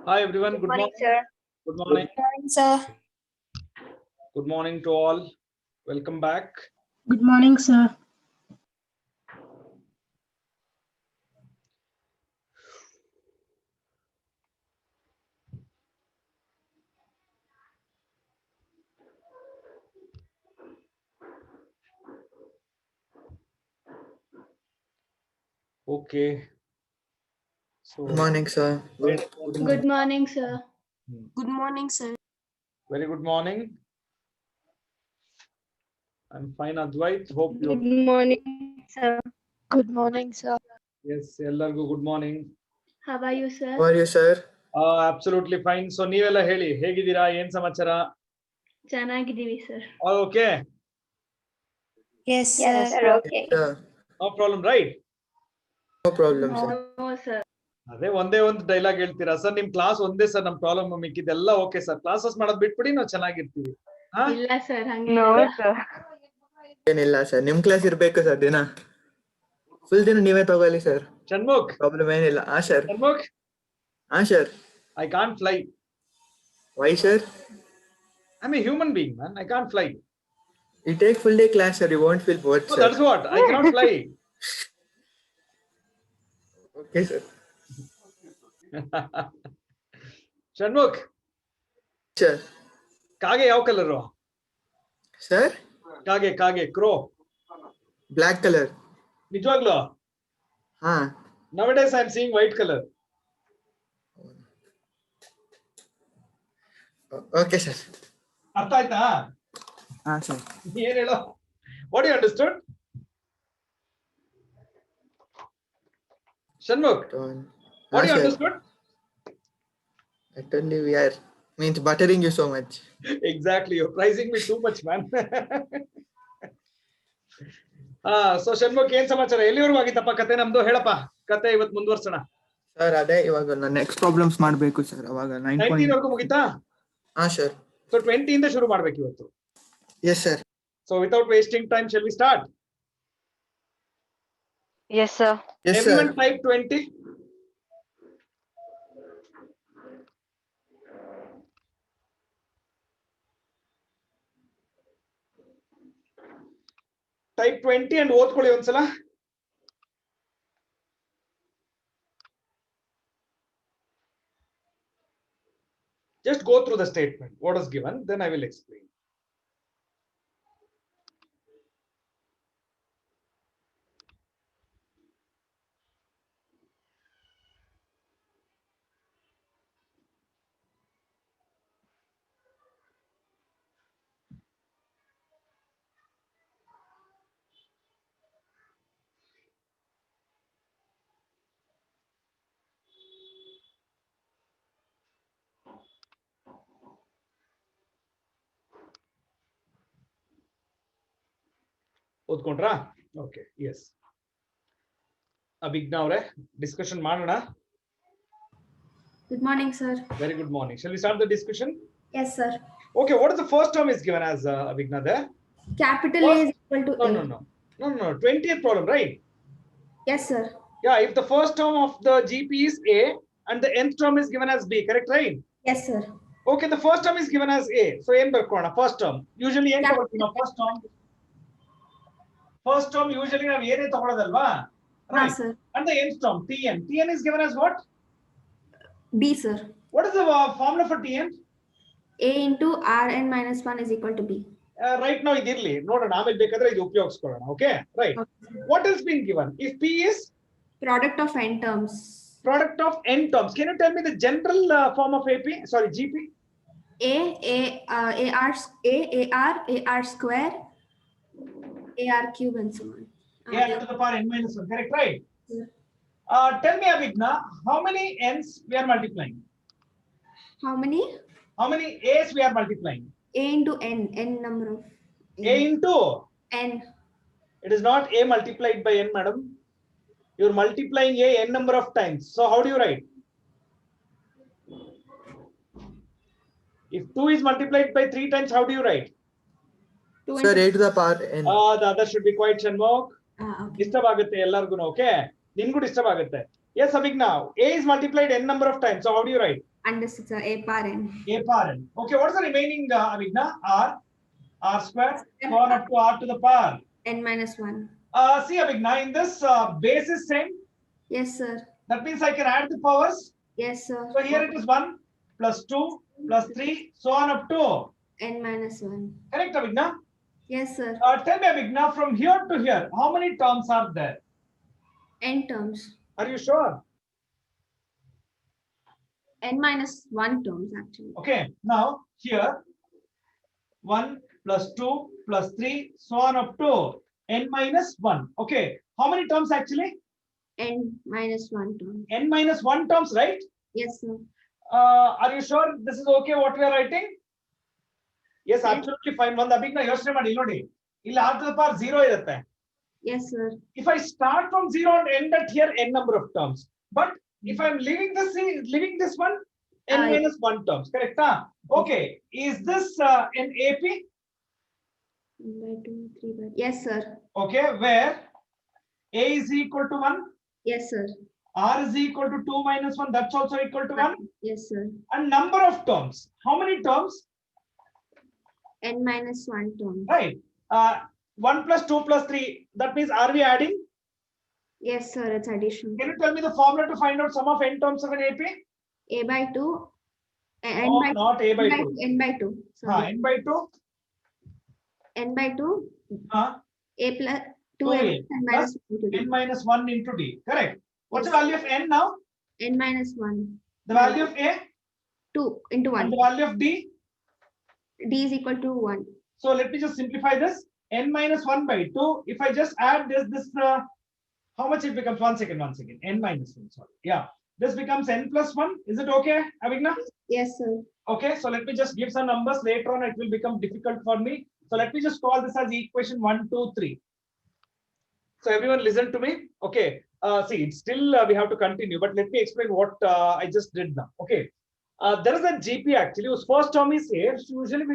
Hi everyone, good morning. Sir. Good morning. Good morning, sir. Good morning to all. Welcome back. Good morning, sir. Okay. So Good morning, sir. Good morning, sir. Good morning, sir. Very good morning. I'm fine, Advait. Hope you. Good morning, sir. Good morning, sir. Yes, ಎಲ್ಲರಿಗೂ good morning. How are you, sir? How are you, sir? Absolutely fine. So ನೀವೆಲ್ಲ ಹೇಳಿ ಹೇಗಿದ್ದೀರಾ ಏನ್ ಸಮಾಚಾರ? ಚೆನ್ನಾಗಿದ್ದೀವಿ, sir. All okay? Yes, sir. Okay. Sir, No problem, right? no problem, sir. No, sir. ಅದೇ ಒಂದೇ ಒಂದು ಡೈಲಾಗ್ ಹೇಳ್ತೀರಾ ಸರ್ ನಿಮ್ ಕ್ಲಾಸ್ ಒಂದೇ ಸರ್ ನಮ್ ಪ್ರಾಬ್ಲಮ್ ಮಿಕ್ಕಿದೆಲ್ಲ ಓಕೆ ಸರ್ ಕ್ಲಾಸಸ್ ಮಾಡೋದ್ ಬಿಟ್ಬಿಡಿ ನಾವು ಚೆನ್ನಾಗಿರ್ತೀವಿ ಇಲ್ಲ ಸರ್ ಹಂಗೆ ಏನಿಲ್ಲ ಸರ್ ನಿಮ್ ಕ್ಲಾಸ್ ಇರ್ಬೇಕು ಸರ್ ದಿನ ಫುಲ್ ದಿನ ನೀವೇ ತಗೊಳ್ಳಿ ಸರ್ ಷಣ್ಮುಖ್ ಪ್ರಾಬ್ಲಮ್ ಏನಿಲ್ಲ sir Shanmukh sir I can't fly. Y sir I'm a human being, man. I can't fly. You take full day class, sir. You won't feel bored, So sir. that's what. I cannot fly. Okay, sir. Shanmukh Sir. ಕಾಗೆ ಯಾವ colour Sir? ಕಾಗೆ ಕ್ರೋ Black color. ನಿಜವಾಗ್ಲು nowadays I'm seeing white color. Okay, sir. ಅರ್ಥ ಆಯ್ತಾ sir. ಏನ್ ಹೇಳೋ what you understood? Shanmukh what you understood? I told you we are means buttering you so much. Exactly, you're praising me too much, man. So Shanmukh ಏನ್ ಸಮಾಚಾರ ಎಲ್ಲಿವರೆಗೂ ಆಗಿತ್ತಪ್ಪ ಕತೆ ನಮ್ದು ಹೇಳಪ್ಪ ಕತೆ ಇವತ್ತು ಮುಂದುವರ್ಸೋಣ ಸರ್ ಅದೇ ಇವಾಗ ನಾನು ನೆಕ್ಸ್ಟ್ ಪ್ರಾಬ್ಲಮ್ಸ್ ಮಾಡಬೇಕು ಸರ್ ಅವಾಗ 19 ವರೆಗೂ ಮುಗಿತಾ ಸರ್ ಸೊ 20 ಇಂದ ಶುರು ಮಾಡ್ಬೇಕು ಇವತ್ತು yes sir so without wasting time shall we start? Yes, sir. Yes Everyone sir type 20. Type 20 and ಓದ್ಕೊಳ್ಳಿ ಒಂದ್ಸಲ just go through the statement what is given then I will explain. ಓದ್ಕೊಂಡ್ರಾ okay yes Abhijna ಅವರೇ discussion ಮಾಡೋಣ. Good morning, sir. Very good morning. Shall we start the discussion? Yes, sir. Okay, what is the first term is given as Abhigna there? Capital A is equal to A. No. 20th problem, right? Yes, sir. Yeah, if the first term of the GP is A and the nth term is given as B, correct, right? Yes, sir. Okay, the first term is given as A. So, n ಬರ್ಕೋಣ first term. Usually n ತಗೊಳ್ತೀವಿ first term. First term usually ನಾವು ಏನೇ ತಗೊಳ್ಳೋದಲ್ವಾ? Right. Sir. And the nth term, Tn. Tn is given as what? B, sir. What is the formula for Tn? A into Rn minus 1 is equal to B. Right now ಇದಿರ್ಲಿ ನೋಡೋಣ ಆಮೇಲೆ ಬೇಕಾದ್ರೆ ಇದು ಉಪಯೋಗಿಸ್ಕೊಳ್ಳೋಣ. Okay, right. Okay. What is being given? If P is Product of n terms. Product of n terms. Can you tell me the general form of AP? Sorry, GP. AR square, AR cube and so on. A to the power n minus 1. Correct, right? Yeah. Tell me, Abhigna, how many n's we are multiplying? How many? How many a's we are multiplying? A into n number of A into? n. It is not A multiplied by n, madam. You're multiplying A n number of times. So how do you write? If 2 is multiplied by 3 times, how do you write? Sir, A to the power n. The other should be quite Shanmukh. Okay. Disturb ಆಗುತ್ತೆ ಎಲ್ಲರಿಗೂ okay ನಿನ್ಗೂ disturb ಆಗುತ್ತೆ Yes, Abhigna. A is multiplied n number of times. So how do you write? Under 6, a power n. A power n. Okay, what is the remaining, Abhigna? R square, so on up to R to the power. N minus 1. See, Abhigna, in this base is same. Yes, sir. That means I can add the powers. Yes, sir. So here it is 1 plus 2 plus 3, so on up to N minus 1. correct, Abhigna? Yes, sir. Tell me, Abhigna, from here to here, how many terms are there? N terms. Are you sure? N minus 1 terms actually. Okay, now here 1 plus 2 plus 3, so on up to n minus 1. Okay, how many terms actually? N minus 1 term. N minus 1 terms, right? Yes, sir. Are you sure this is okay what we are writing? Yes, Yes. absolutely fine. One Abhigna ಯೋಚನೆ ಮಾಡಿ ನೋಡಿ ಇಲ್ಲಿ r to the power 0 ಇರುತ್ತೆ. Yes, sir. If I start from 0 and end at here n number of terms, but if I'm leaving this one n Yes. minus 1 terms, correct? Okay, is this an AP? 1 by 2, 3 by. Yes, sir. Okay, where a is equal to 1, Yes, sir. r is equal to 2 minus 1, that's also equal to 1, Yes, sir. and number of terms. How many terms? N minus 1 term. Right. 1 plus 2 plus 3, that means are we adding? Yes, sir. It's addition. Can you tell me the formula to find out sum of n terms of an AP? A by 2. N No, by not a by 2. N by 2. Sorry. N by 2. N by 2. Uh, A plus 2 2a n minus 1 to n d. minus 1 into d. Correct. What's Yes. the value of n now? N minus 1. The value of a 2 into and 1. the value of d. D is equal to 1. So let me just simplify this. N minus 1 by 2. If I just add this, how much it becomes? One second. N minus 1, sorry. Yeah. This becomes n plus 1. Is it okay, Abhigna? Yes, sir. Okay, so let me just give some numbers. Later on, it will become difficult for me. So let me just call this as equation 1, 2, 3. So everyone listen to me. Okay. See, it's still we have to continue, but let me explain what I just did now. Okay. There is a GP actually whose first term is A. Usually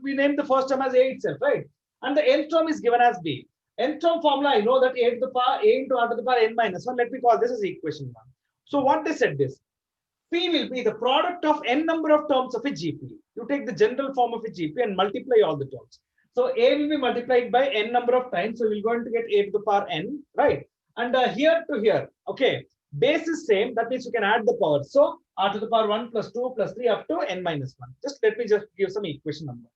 we name the first term as A itself, right? And the nth term is given as B. Nth term formula, I know that A to the power A into R to the power n minus 1. Let me call this as equation 1. So what they said is, P will be the product of n number of terms of a GP. You take the general form of a GP and multiply all the terms. So A will be multiplied by n number of times. So we're going to get A to the power n, right? And here to here, okay, base is same. That means you can add the power. So R to the power 1 plus 2 plus 3 up to n minus 1. Just let me just give some equation number.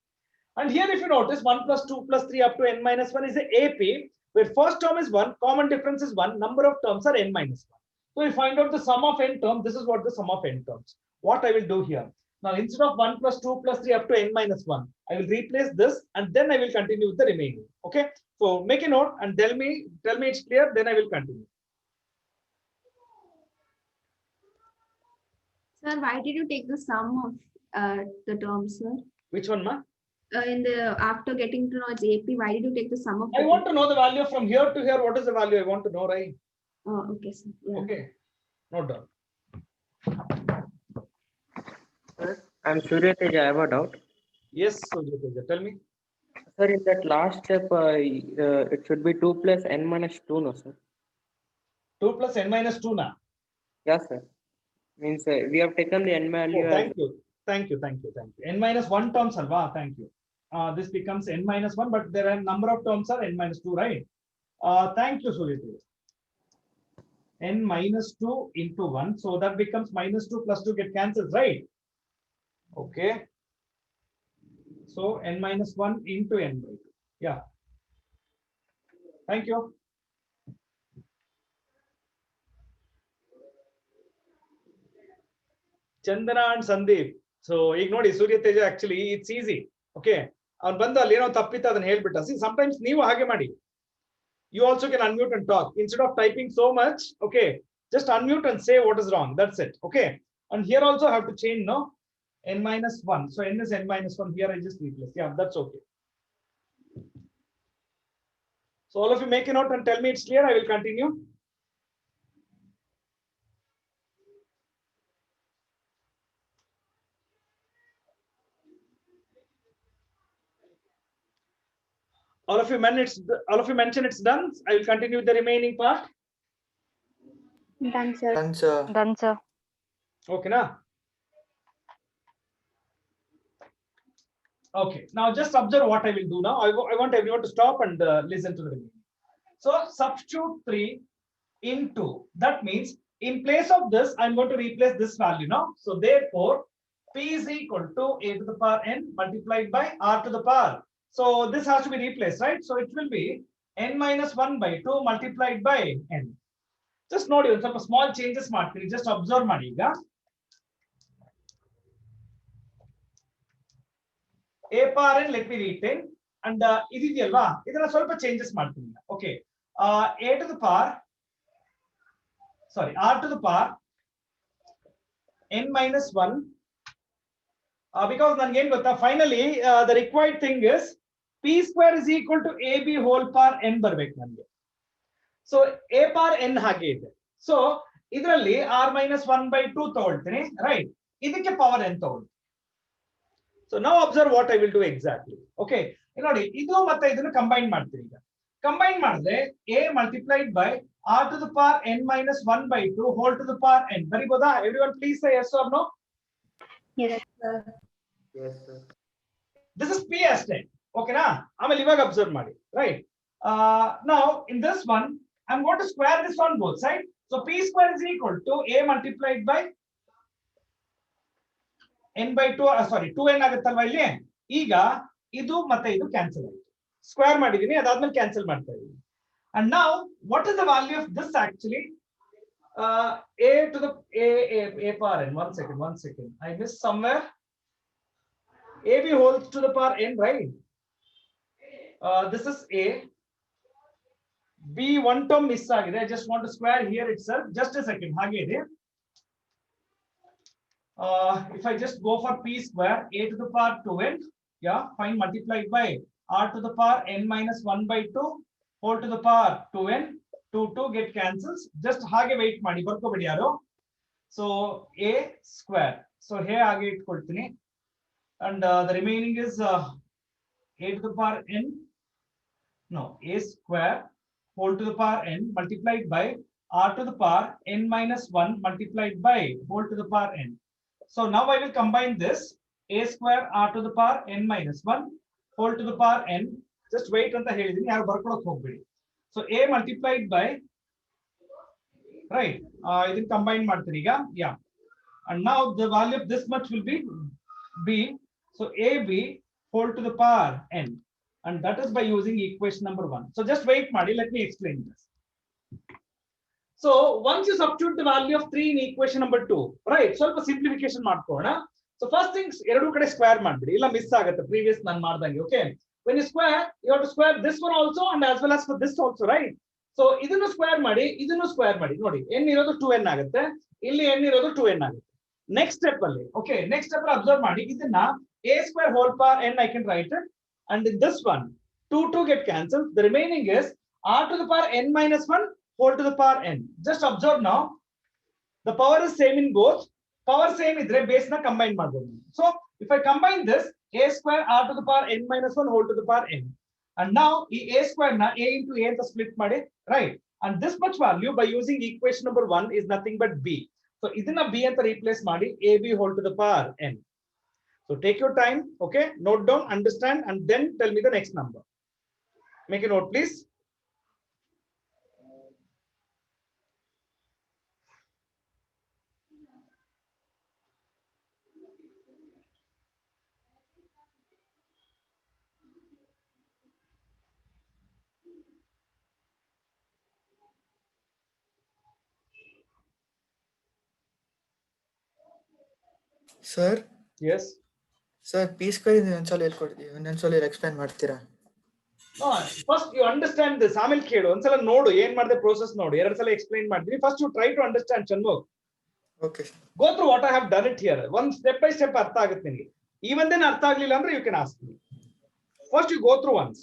And here if you notice 1 plus 2 plus 3 up to n minus 1 is the AP, where first term is 1, common difference is 1, number of terms are n minus 1. So we find out the sum of n terms. This is what the sum of n terms. What I will do here. Now instead of 1 plus 2 plus 3 up to n minus 1, I will replace this and then I will continue with the remaining. Okay. So make a note and tell me it's clear, then I will continue. Sir, why did you take the sum of the terms, sir? Which one, ma? After getting to know its AP, why did you take the sum of I want to know the value from here to here. What is the value? I want to know, right? Oh, okay, sir. Yeah. Okay. Note down. Sir, I'm Surya Teja. I have a doubt. Yes, Surya Teja, tell me. Sir, in that last step, it should be 2 plus n minus 2, no, sir? 2 plus n minus 2 na. Yes, sir. Means we have taken the n value. Oh, thank you. N minus 1 terms, Alva. Thank you. This becomes n minus 1, but there are number of terms are n minus 2, right? Thank you, Surya Teja. N minus 2 into 1. So that becomes minus 2 plus 2 get cancelled, right? Okay. So n minus 1 into n by 2. Yeah. Thank you. Chandana and Sandeep. So ignore Surya Teja, actually it's easy. Okay. ಅವ್ನು ಬಂದು ಅಲ್ಲಿ ಏನೋ ತಪ್ಪಿತ್ತು ಅದನ್ನ ಹೇಳ್ಬಿಟ್ಟ. See, sometimes ನೀವು ಹಾಗೆ ಮಾಡಿ. You also can unmute and talk instead of typing so much. Okay, just unmute and say what is wrong. That's it. Okay, and here also I have to change, no, n minus 1. So n is n minus 1. Here I just replace. Yeah, that's okay. So all of you make a note and tell me it's clear. I will continue. All of you mention it's done. I will continue with the remaining part. Done, sir. Done, sir. Done, sir. Okay, na? Okay, now just observe what I will do now. I want everyone to stop and listen to the remaining. So substitute 3 into, that means in place of this, I'm going to replace this value now. So therefore, P is equal to A to the power n multiplied by R to the power. So this has to be replaced, right? So it will be n minus 1 by 2 multiplied by n. Just note you some small changes ಮಾಡ್ತೀನಿ, just observe ಮಾಡಿ ಈಗ. A power n let me retain and ಇದೆಯಲ್ವಾ ಇದನ್ನ ಸ್ವಲ್ಪ changes ಮಾಡ್ತೀನಿ. Okay, A to the power, sorry, R to the power n minus 1 because ನನಗೆ ಏನು ಗೊತ್ತಾ, finally the required thing is P square is equal to AB whole power n ಬರಬೇಕು ನನಗೆ. So A power n ಹಾಗೆ ಇದೆ. So ಇದರಲ್ಲಿ R minus 1 by 2 ತಗೊಳ್ತೀನಿ, right? ಇದಕ್ಕೆ ಪವರ್ n ತಗೊಳ್ತೀನಿ. So now observe what I will do exactly. Okay, ನೋಡಿ ಇದು ಮತ್ತೆ ಇದನ್ನು ಕಂಬೈನ್ ಮಾಡ್ತೀನಿ ಈಗ. ಕಂಬೈನ್ ಮಾಡಿದ್ರೆ A multiplied by R to the power n minus 1 by 2 whole to the power n. ಬರಿಬೋದಾ? Everyone please say yes or no. Yes, sir. Yes, sir. This is P ಅಷ್ಟೇ. Okay ನಾ? ಆಮೇಲೆ ಇವಾಗ observe ಮಾಡಿ, right? Now in this one I'm going to square this on both sides. So P square is equal to A multiplied by n by 2, sorry 2n ಆಗುತ್ತಲ್ವಾ ಇಲ್ಲಿ. ಈಗ ಇದು ಮತ್ತೆ ಇದು ಕ್ಯಾನ್ಸಲ್ ಆಯ್ತು, ಸ್ಕ್ವೇರ್ ಮಾಡಿದೀನಿ, ಅದಾದ್ಮೇಲೆ ಕ್ಯಾನ್ಸಲ್ ಮಾಡ್ತಾ ಇದೀನಿ. And now what is the value of this actually? A to the A power n, one second, I missed somewhere. AB whole to the power n, right? This is A. B one term miss ಆಗಿದೆ, I just want to square here itself. Just a second, ಹಾಗೆ ಇದೆ. If I just go for P square, A to the power 2n, yeah, fine, multiplied by R to the power n minus 1 by 2 whole to the power 2n, 2 get cancels. Just ಹಾಗೆ wait ಮಾಡಿ, ಬರ್ಕೋಬೇಡಿ ಯಾರು. So A square, so here ಹಾಗೆ ಇಟ್ಕೊಳ್ತೀನಿ and the remaining is A to the power n, no, A square whole to the power n multiplied by R to the power n minus 1 multiplied by whole to the power n. So now I will combine this A square R to the power n minus 1 whole to the power n. Just wait ಅಂತ ಹೇಳಿದೀನಿ, ಯಾರು ಬರ್ಕೊಳ್ಳೋಕೆ ಹೋಗಬೇಡಿ. So A multiplied by, right, ಇದನ್ನ combine ಮಾಡ್ತೀನಿ ಈಗ, yeah, and now the value of this much will be B. So AB whole to the power n, and that is by using equation number 1. So just wait ಮಾಡಿ, let me explain this. So once you substitute the value of 3 in equation number 2, right, ಸ್ವಲ್ಪ simplification ಮಾಡ್ಕೊಳ್ಳೋಣ. So first things, ಎರಡು ಕಡೆ square ಮಾಡ್ಬಿಡಿ, ಇಲ್ಲ miss ಆಗುತ್ತೆ previous ನಾನು ಮಾಡ್ದಂಗೆ. Okay, when you square, you have to square this one also and as well as for this also, right? So ಇದನ್ನು ಸ್ಕ್ವೇರ್ ಮಾಡಿ, ಇದನ್ನು ಸ್ಕ್ವೇರ್ ಮಾಡಿ, ನೋಡಿ n ಇರೋದು 2n ಆಗುತ್ತೆ, ಇಲ್ಲಿ n ಇರೋದು 2n ಆಗುತ್ತೆ. ನೆಕ್ಸ್ಟ್ ಸ್ಟೆಪ್ ಅಲ್ಲಿ, okay, ನೆಕ್ಸ್ಟ್ ಸ್ಟೆಪ್ ಅಲ್ಲಿ ಅಬ್ಸರ್ವ್ ಮಾಡಿ, ಇದನ್ನ A square whole power n I can write it, and in this one 2 get cancelled, the remaining is R to the power n minus 1 whole to the power n. Just observe now, the power is same in both. Power same idre base na combine ಮಾಡಬಹುದು. So if I combine this, A square R to the power n minus 1 whole to the power n, and now ಈ A square na A into A ಅಂತ split ಮಾಡಿ, right, and this much value by using equation number 1 is nothing but B. So ಇದನ್ನ B ಅಂತ replace ಮಾಡಿ AB whole to the power n. So take your time, okay, note down, understand, and then tell me the next number. Make a note please. Sir, Yes. sir, P square ಇನ್ನೊಂದ್ಸಲ ಹೇಳ್ಕೊಡ್ತೀವಿ, ಇನ್ನೊಂದ್ಸಲ explain ಮಾಡ್ತೀರಾ? First you understand this, ಆಮೇಲೆ ಕೇಳು, ಒಂದ್ಸಲ ನೋಡು ಏನ್ ಮಾಡಿದೆ ಪ್ರೋಸೆಸ್ ನೋಡು, ಎರಡು ಸಲ ಎಕ್ಸ್ಪ್ಲೈನ್ ಮಾಡ್ತೀನಿ. First you try to understand, Chanmugh. Okay. Go through what I have done it here. One step by step ಅರ್ಥ ಆಗುತ್ತೆ ನಿಮಗೆ. Even then ಅರ್ಥ ಆಗ್ಲಿಲ್ಲ ಅಂದ್ರೆ you can ask me. First you go through once.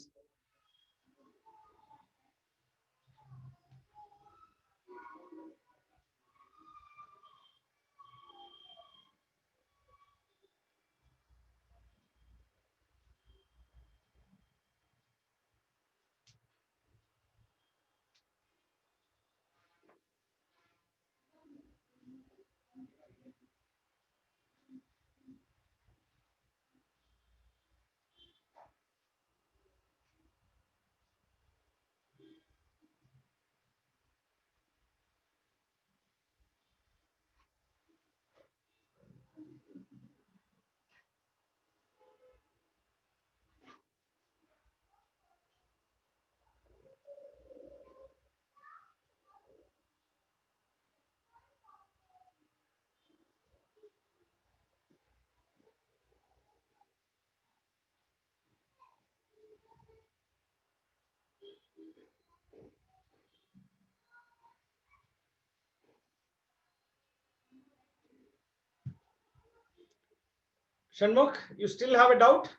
Shanmukh, you still have a doubt?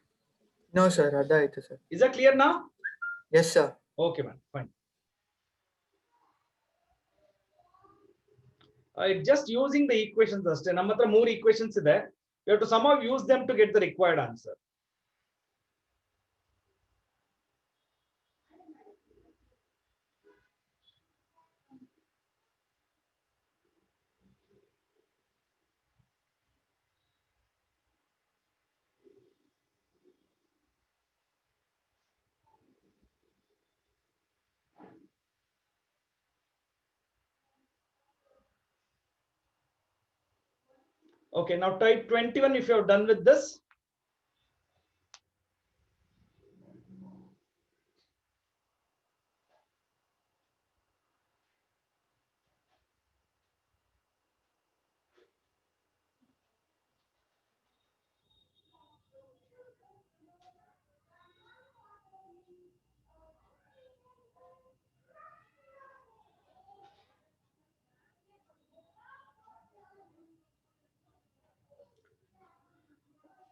No, sir. Adayitu, sir. Is that clear now? Yes, sir. Okay, man. Fine. Just using the equations ಅಷ್ಟೇ. ನಮ್ಮ ಹತ್ರ 3 equations ಇದೆ. You have to somehow use them to get the required answer. Okay, now type 21 if you have done with this.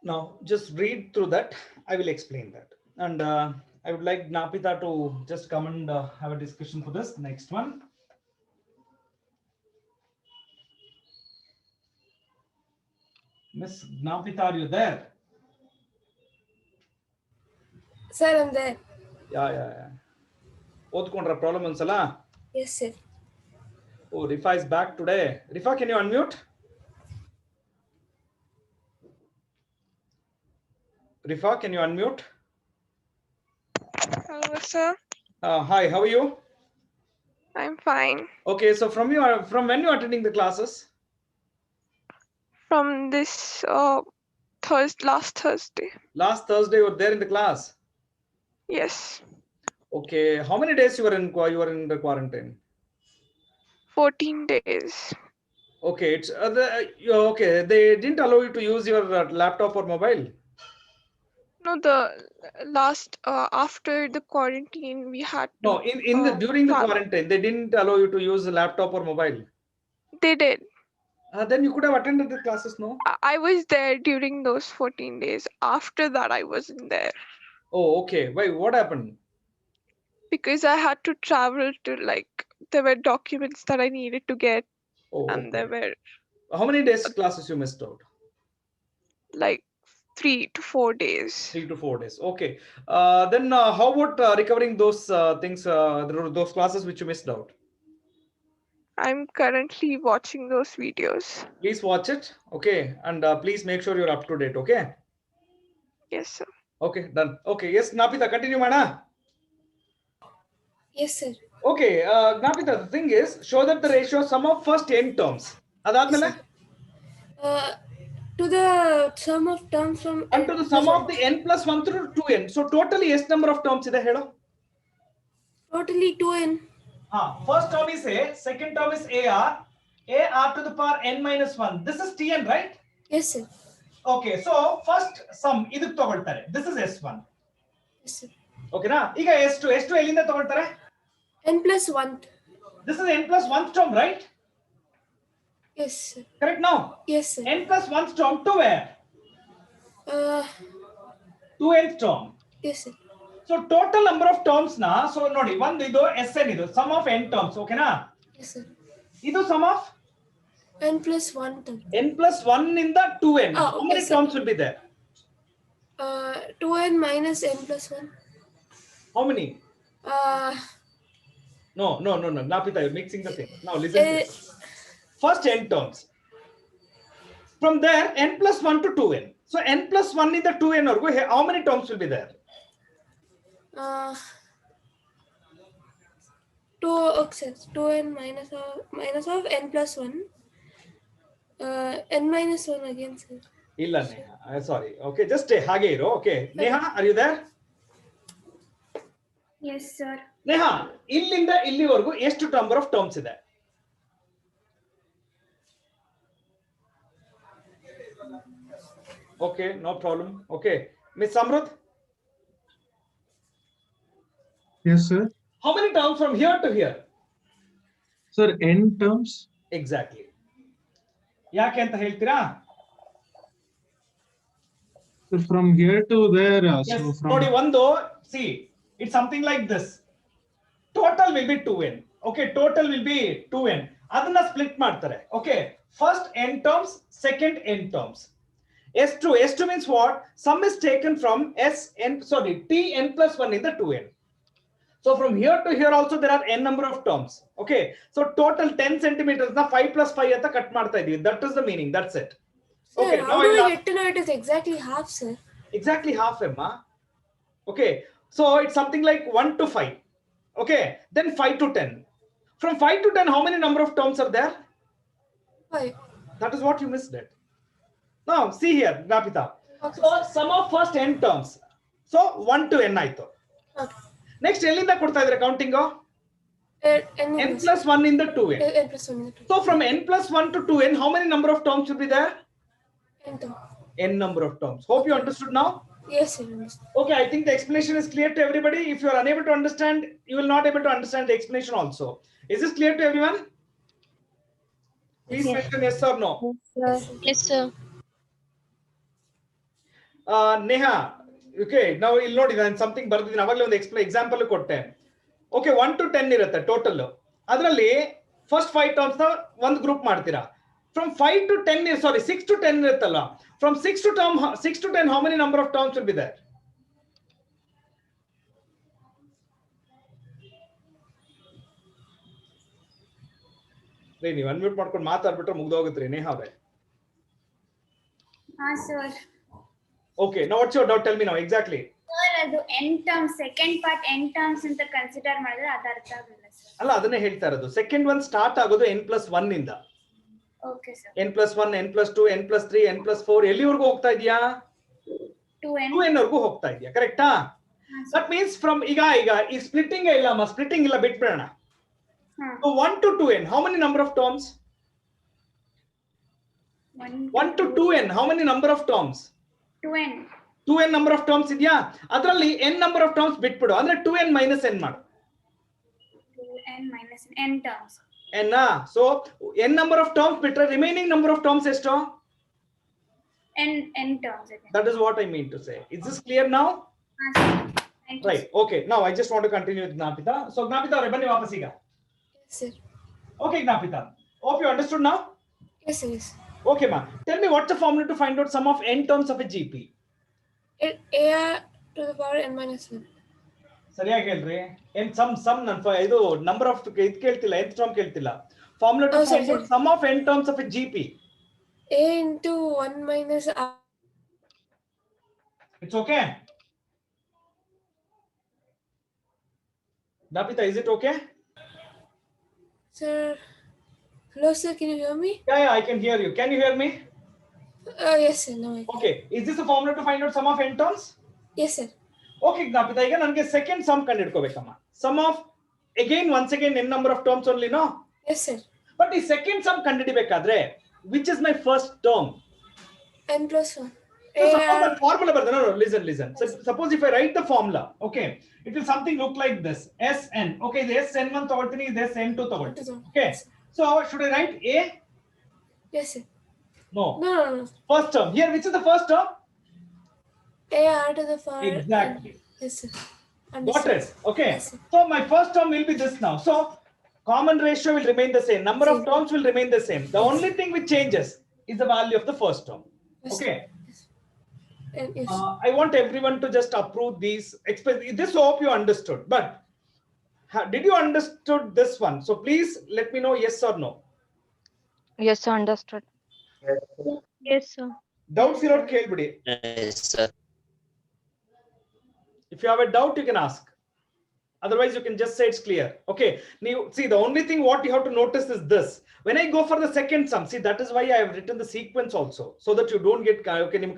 Now, just read through that. I will explain that. And I would like Gnapita to just come and have a discussion for this. Next one. Miss Gnapita, are you there? Sir, I'm there. Yeah. Odkondra problem ansala? Yes, sir. Oh, Rifa is back today. Rifa, can you unmute? Rifa, can you unmute? Hello, sir. Hi, how are you? I'm fine. Okay, so from when you are attending the classes? From this last Thursday. Last Thursday you were there in the class. Yes. Okay, how many days you were in the quarantine? 14 days. Okay, it's okay. They didn't allow you to use your laptop or mobile. No, the last after the quarantine we had to. No, during the travel. quarantine they didn't allow you to use a laptop or mobile. They did. Then you could have attended the classes, no? I was there during those 14 days. After that, I wasn't there Oh, okay. Why? What happened? because I had to travel to there were documents that I needed to get, Oh, and there okay. were How many days classes you missed out? 3 to 4 days. 3 to 4 days. Okay. Then how about recovering those things, those classes which you missed out? I'm currently watching those videos. Please watch it. Okay. And please make sure you're up to date. Okay. Yes, sir. Okay, done. Okay. Yes, Gnapita, continue, mana. Yes, sir. Okay, Gnapita, the thing is, show that the ratio sum of first n terms. Adadmele? To the sum of terms from And to the sum of the n plus 1 through 2n. So totally S number of terms ide hedo? totally 2n. First term is A, second term is AR to the power n minus 1. This is Tn, right? Yes, sir. Okay, so first sum idu tagoltare. This is S1. Yes, sir. Okay na? Iga S2 elinda tagoltare? N plus 1. This is n plus 1th term, right? Yes, sir. Correct now? Yes, sir. N plus 1th term to where? 2nth term. Yes, sir. So total number of terms na, so nodi, one idu Sn idu, sum of n terms, okay na? Yes, sir. Idu sum of N plus 1 term. n plus 1 in the 2n. Oh, How okay, many sir. terms will be there? 2n minus n plus 1. How many? No. Gnapita, you're mixing the thing. Now listen to this. First n terms. From there, n plus 1 to 2n. So n plus 1 in the 2n or how many terms will be there? 2n minus of n plus 1. N minus 1 again, sir. Illa Neha. Sorry. Okay, just stay. Hage iru. Okay. Neha, are you there? Yes, sir. Neha, illinda illivargu ಎಷ್ಟು number of terms ಇದೆ? Okay, no problem. Okay. Miss Samruddh? Yes, sir. How many terms from here to here? Sir, n terms. Exactly. ಯಾಕೆ ಅಂತ ಹೇಳ್ತೀರಾ? So from here to there. Yes. So from ನೋಡಿ ಒಂದು, see, it's something like this. Total will be 2n. Okay, total will be 2n. ಅದನ್ನ split ಮಾಡ್ತಾರೆ. Okay, first n terms, second n terms. S2 means what? Sum is taken from tn plus 1 in the 2n. So from here to here also there are n number of terms. Okay, so total 10 centimeters na 5 plus 5 ಅಂತ cut ಮಾಡ್ತಾ ಇದೀವಿ. That is the meaning. That's it. Sir, Okay, how now do I'll I ask- get to know it is exactly half, sir? Exactly half, Emma. Okay, so it's something like 1 to 5. Okay, then 5 to 10. From 5 to 10, how many number of terms are there? 5. That is what you missed it. Now, see here, Napita. Okay. So sum of first n terms. So 1 to n ಆಯ್ತು. Okay. Next, ಎಲ್ಲಿಂದ ಕೊಡ್ತಾ ಇದ್ರೆ counting? n plus 1 in the 2n. N plus 1 in the 2. So from n plus 1 to 2n, how many number of terms should be there? N term. N number of terms. Hope you understood now. Yes, sir. Understood. Okay, I think the explanation is clear to everybody. If you are unable to understand, you will not able to understand the explanation also. Is this clear to everyone? Please mention yes or no. Yes, sir. Neha, okay, now you'll note something ಬರ್ದಿದ್ದೀನಿ ಅವಾಗಲೇ ಒಂದು example ಕೊಟ್ಟೆ. Okay, 1 to 10 ಇರುತ್ತೆ total. ಅದರಲ್ಲಿ first 5 terms ನ ಒಂದು group ಮಾಡ್ತೀರಾ. From 5 to 10 sorry 6 to 10 ಇರುತ್ತಲ್ಲ. From 6 to 10 how many number of terms will be there? ನೀವು ಅನ್ಮ್ಯೂಟ್ ಮಾಡ್ಕೊಂಡು ಮಾತಾಡ್ಬಿಟ್ರೆ ಮುಗ್ದೋಗುತ್ತೆ ನೇಹಾ ಅವರೇ. ಹಾ sir. Okay, now what's your doubt? Tell me now exactly. Sir ಅದು n terms second part n terms ಅಂತ consider ಮಾಡಿದ್ರೆ ಅದು ಅರ್ಥ ಆಗಲ್ಲ ಸರ್. ಅಲ್ಲ ಅದನ್ನೇ ಹೇಳ್ತಾ ಇರೋದು. ಸೆಕೆಂಡ್ ಒನ್ ಸ್ಟಾರ್ಟ್ ಆಗೋದು n plus 1 ಇಂದ. Okay sir. n plus 1, n plus 2, n plus 3, n plus 4 ಎಲ್ಲಿವರೆಗೂ ಹೋಗ್ತಾ ಇದೆಯಾ? 2n 2n ವರೆಗೂ ಹೋಗ್ತಾ ಇದೆಯಾ? ಕರೆಕ್ಟಾ? That means from ಈಗ ಈ ಸ್ಪ್ಲಿಟ್ಟಿಂಗ್ ಇಲ್ಲ ಅಮ್ಮ, ಸ್ಪ್ಲಿಟ್ಟಿಂಗ್ ಇಲ್ಲ ಬಿಟ್ಬಿಡೋಣ. So 1 to 2n how many number of terms? 1 to 2n how many number of terms? 2n number of terms ಇದೆಯಾ? ಅದರಲ್ಲಿ n number of terms ಬಿಟ್ಬಿಡು, ಅಂದ್ರೆ 2n minus n ಮಾಡು. 2n minus n terms. n so n number of terms bitre remaining number of terms ಎಷ್ಟು? n terms again. That is what I mean to say. Is this clear now? Thank you. Right. Okay. Now I just want to continue with Gnapita. So Gnapita ಅವರೇ ಬನ್ನಿ ವಾಪಸ್ ಈಗ. Yes, sir. Okay, Gnapita. Hope you understood now. Yes, sir. Yes. Okay, ma. Tell me what's the formula to find out sum of n terms of a GP? AR to the power n minus 1. ಸರಿಯಾಗಿ ಹೇಳ್ರಿ. n sum ನನ್ನ ಇದು number of ಇದು ಕೇಳ್ತಿಲ್ಲ, nth term ಕೇಳ್ತಿಲ್ಲ. Formula to find out sum of n terms of a GP. A into 1 minus R. It's okay. Gnapita, is it okay? Sir. Hello, sir. Can you hear me? Yeah, I can hear you. Can you hear me? Yes, sir. No, I can. Okay. Is this a formula to find out sum of n terms? Yes, sir. Okay, Gnapita, ಈಗ ನನಗೆ second sum ಕಂಡುಹಿಡ್ಕೋಬೇಕಮ್ಮ. Sum of once again n number of terms only, no? Yes, sir. But ಈ second sum ಕಂಡುಹಿಡಿಬೇಕಾದ್ರೆ which is my first term? N plus 1. So suppose the formula ಬರ್ದೆ, no, listen. So suppose if I write the formula, okay, it will something look like this. Sn. Okay, this Sn1 ತಗೊಳ್ತೀನಿ, this N2 ತಗೊಳ್ತೀನಿ. Okay. So should I write A? Yes, sir. No. No. First term. Here, which is the first term? AR to the power. Exactly. Yes, sir. Got it? Okay. Yes, sir. So my first term will be this now. So common ratio will remain the same. Number of terms will remain the same. The only thing which changes is the value of the first term. Yes, Okay. Yes. And yes. I want everyone to just approve these. This I hope you understood. But did you understood this one? So please let me know yes or no. Yes, sir. Understood. Yes, sir. Doubts ಇರೋರು ಕೇಳ್ಬಿಡಿ. Yes, sir. If you have a doubt, you can ask. Otherwise, you can just say it's clear. Okay. Now, see, the only thing what you have to notice is this. When I go for the second sum, see, that is why I have written the sequence also, so that you don't get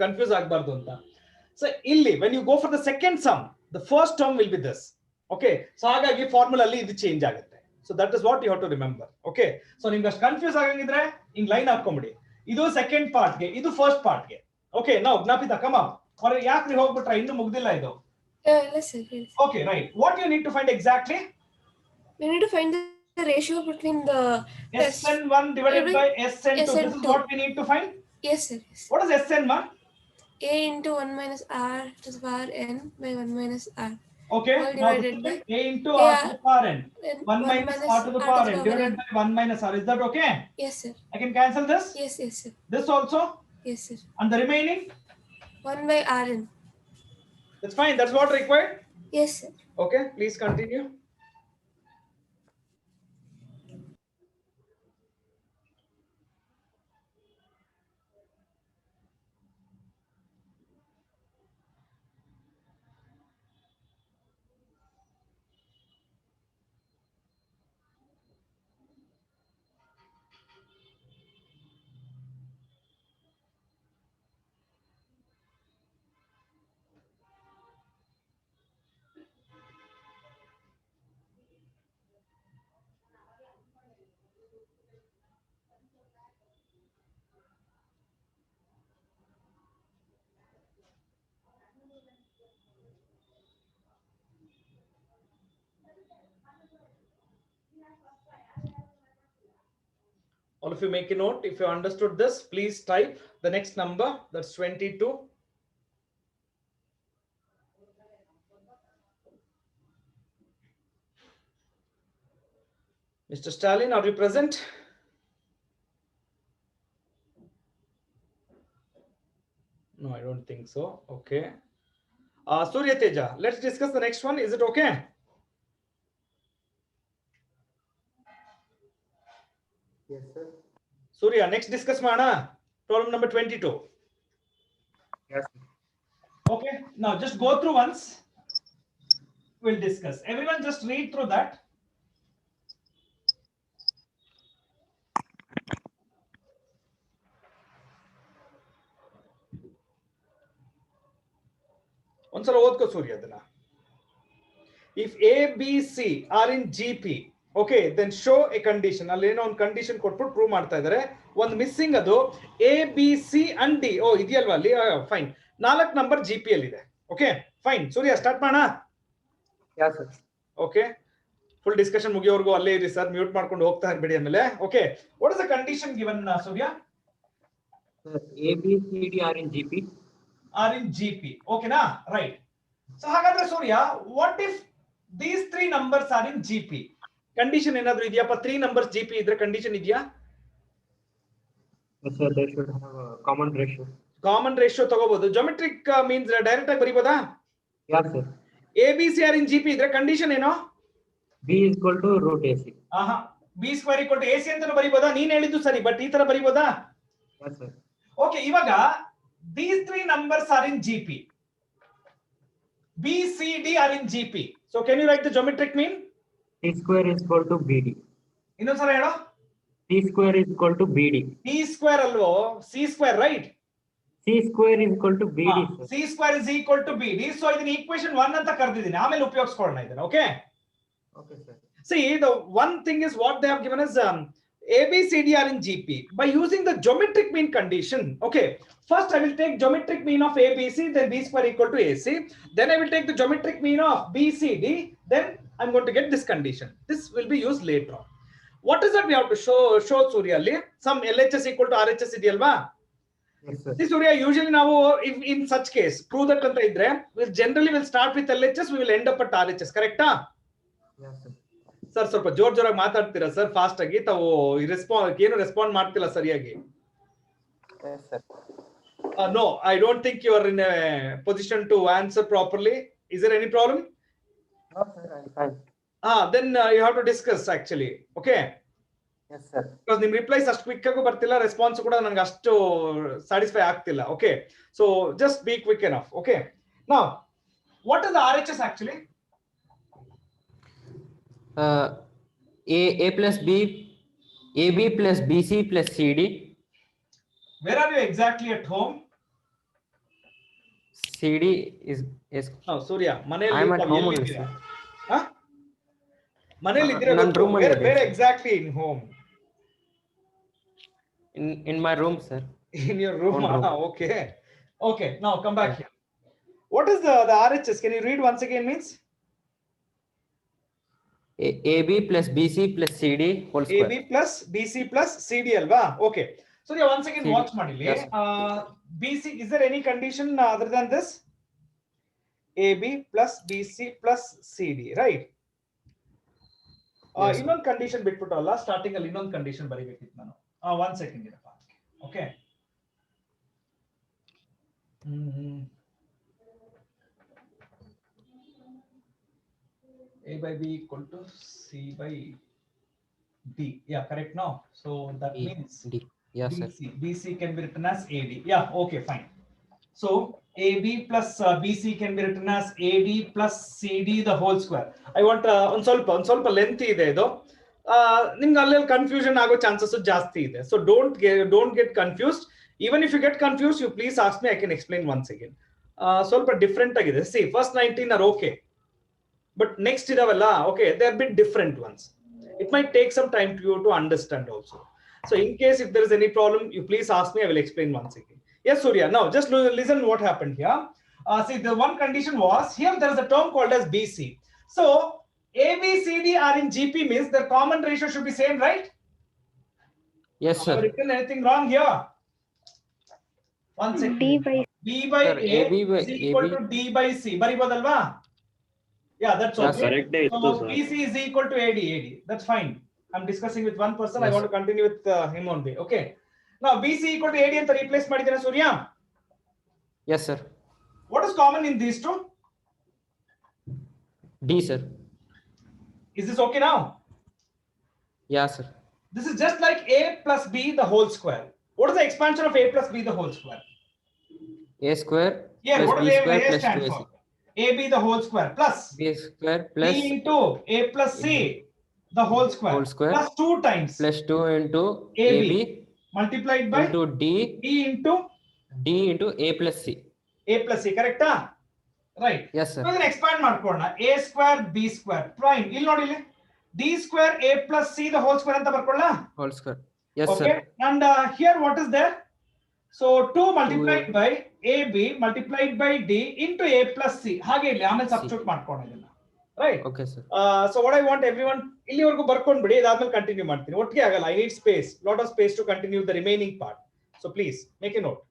confused. So, when you go for the second sum, the first term will be this. Okay. So, hagagi formula alli idu change agutte. So, that is what you have to remember. Okay. So, nimge astu confuse agangidre in line hakkonbidi. Idu second part ge, idu first part ge. Okay. Now, Gnapita, come on. Or yakri hogbiಟ್ರೆ ಇನ್ನು ಮುಗ್ದಿಲ್ಲ ಇದು. Yes, sir. Yes. Okay, right. What you need to find exactly? We need to find the ratio between the test. SN1 divided by SN2. This is SN2. what we need to find. Yes, sir. Yes. What is SN1? A into 1 minus r to the power n by 1 minus r. Okay. All Now this divided will by be A into R to the power n. Then 1 minus R to the power n divided by 1 minus R. Is that okay? Yes, sir. I can cancel this. Yes, yes, sir. This also. Yes, sir. And the remaining. 1 by Rn. That's fine. That's what required. Yes, sir. Okay. Please continue. All of you make a note. If you understood this, please type the next number. That's 22. Mr. Stalin, are you present? No, I don't think so. Okay. Surya Teja, let's discuss the next one. Is it okay? Yes, sir. Surya, next discuss mana. Problem number 22. Yes. Okay. Now just go through once. We'll discuss. Everyone just read through that. Once Surya. If A, B, C are in GP, okay, then show a condition. On condition prove one missing ado A, B, C and D. Oh, ideal fine. Nalak number GPL. Okay, fine. Surya, start mana. Yes, sir. Okay. Full discussion mugiyorgu alle iri sir, mute ಮಾಡ್ಕೊಂಡು ಹೋಗ್ತಾ ಇರಬೇಡಿ ಆಮೇಲೆ. Okay, what is the condition given, Surya? A, B, C, D are in GP. Are in GP. Okay na? Right. So hagadre Surya, what if these three numbers are in GP? Condition enadru idiyappa? Three numbers GP idre condition idya? Yes, sir. They should have a common ratio. Common ratio tagobodu. Geometric means direct agi bariboda? Yes, sir. A, B, C are in GP idre condition eno? B is equal to root AC. B square equal to AC ಅಂತನೂ ಬರಿಬೋದಾ? ನೀನ್ ಹೇಳಿದ್ದು ಸರಿ, but ಈ ತರ ಬರಿಬೋದಾ? Yes, sir. Okay, ಇವಾಗ these three numbers are in GP. B, C, D are in GP. So can you write the geometric mean? T square is equal to BD. ಇನ್ನೊಂದ್ಸಲ ಹೇಳೋ. T square is equal to BD. T square ಅಲ್ವೋ? C square, right? C square is equal to BD. Sir. C square is equal to BD. So ಇದನ್ನ equation 1 ಅಂತ ಕರೆದಿದ್ದೀನಿ. ಆಮೇಲೆ ಉಪಯೋಗಿಸ್ಕೊಳ್ಳೋಣ ಇದನ್ನ. Okay? Okay, sir. See, the one thing is what they have given us A, B, C, D are in GP. By using the geometric mean condition, okay, first I will take geometric mean of A, B, C, then B square equal to AC. Then I will take the geometric mean of B, C, D. Then I'm going to get this condition. This will be used later on. What is that we have to show Surya? Some LHS equal to RHS idiyalva? Yes, sir. See, Surya, usually now, if in such case, prove that anta idre, we'll generally will start with LHS, we will end up at RHS, correct? Yes, sir. Sir ಸ್ವಲ್ಪ ಜೋರಾಗಿ ಮಾತಾಡ್ತೀರಾ sir? Fast ಆಗಿ ತಾವು ಏನು respond ಮಾಡ್ತಿಲ್ಲ ಸರಿಯಾಗಿ. Yes, sir. No, I don't think you are in a position to answer properly. Is there any problem? No, sir. I'm fine. Then you have to discuss actually. Okay? Yes, sir. Because ನಿಮ್ಮ replies ಅಷ್ಟು quick ಆಗಿ ಬರ್ತಿಲ್ಲ, response ಕೂಡ ನನಗೆ ಅಷ್ಟು satisfy ಆಗ್ತಿಲ್ಲ. Okay? So just be quick enough. Okay? Now, what is the RHS actually? A plus B, AB plus BC plus CD. Where are you exactly at home? CD is No, Surya, Maneli. I am at home only, sir. Huh? Maneli, where exactly in home? In my room, sir. In your room? room. Okay. Okay, now come back here. What is the RHS? Can you read once again means? AB plus BC plus CD whole square. AB plus BC plus CD alva. Okay. So yeah, once again CD. watch madili. Yes, BC, is there any condition other than this? AB plus BC plus CD, right? Yes, sir. ಇನ್ನೊಂದು condition ಬಿಟ್ಬಿಟ್ಟಲ್ಲ, starting ಅಲ್ಲಿ ಇನ್ನೊಂದು condition ಬರೀಬೇಕಿತ್ತು ನಾನು. 1 second ಇರಪ್ಪ. Okay. A by B equal to C by D. Yeah, correct now. So that E, means D. Yes, sir. BC can be written as AD. Yeah, okay, fine. So AB plus BC can be written as AD plus CD the whole square. I want ಒಂದು ಸ್ವಲ್ಪ length ಇದೆ ಇದು. ನಿಮ್ಗೆ ಅಲ್ಲೆಲ್ಲಿ confusion ಆಗೋ chances ಜಾಸ್ತಿ ಇದೆ. So don't get confused. Even if you get confused, you please ask me. I can explain once again. ಸ್ವಲ್ಪ different ಆಗಿದೆ. See, first 19 are okay. But next idavalla, okay, they are a bit different ones. It might take some time to you to understand also. So in case if there is any problem, you please ask me. I will explain once again. Yes, Surya. Now just listen what happened here. See, the one condition was here there is a term called as BC. So ABCD are in GP means their common ratio should be same, right? Yes, sir. Have I written anything wrong here? One second. B by Sir, A AB by is equal AB. to D by C. Baribodalva? Yeah, that's Yes, okay. correct. So BC is equal to AD. That's fine. I'm discussing with one person. I Yes. want to continue with him only. Okay. Now BC equal to AD and the replace madidina Surya. Yes, sir. What is common in these two? D, sir. Is this okay now? Yeah, sir. This is just like A plus B the whole square. What is the expansion of A plus B the whole square? A square Here, plus what B does square A plus stand 2AC. for? AB the whole square plus B square plus B into A plus C the whole square, whole square plus 2 times plus 2 into AB AB multiplied by into D into into A plus C. A plus C, correct? Right. Yes, sir. So then expand ಮಾಡ್ಕೊಳ್ಳೋಣ. A square B square prime ಇಲ್ಲಿ ನೋಡಿ ಇಲ್ಲಿ D square A plus C the whole square ಅಂತ ಬರ್ಕೊಳ್ಳೋಣ. Whole square. Yes, Okay. sir. And here what is there? So 2 multiplied by AB multiplied by D into A plus C. ಹಾಗೆ ಇಲ್ಲಿ ಆಮೇಲೆ substitute ಮಾಡ್ಕೊಳ್ಳೋಣ ಇದನ್ನ. Right? Okay, sir. So what I want everyone ಇಲ್ಲಿವರೆಗೂ ಬರ್ಕೊಂಡು ಬಿಡಿ, ಇದಾದ್ಮೇಲೆ ಕಂಟಿನ್ಯೂ ಮಾಡ್ತೀನಿ. ಒಟ್ಟಿಗೆ ಆಗಲ್ಲ. I need space, lot of space to continue the remaining part. So please make a note.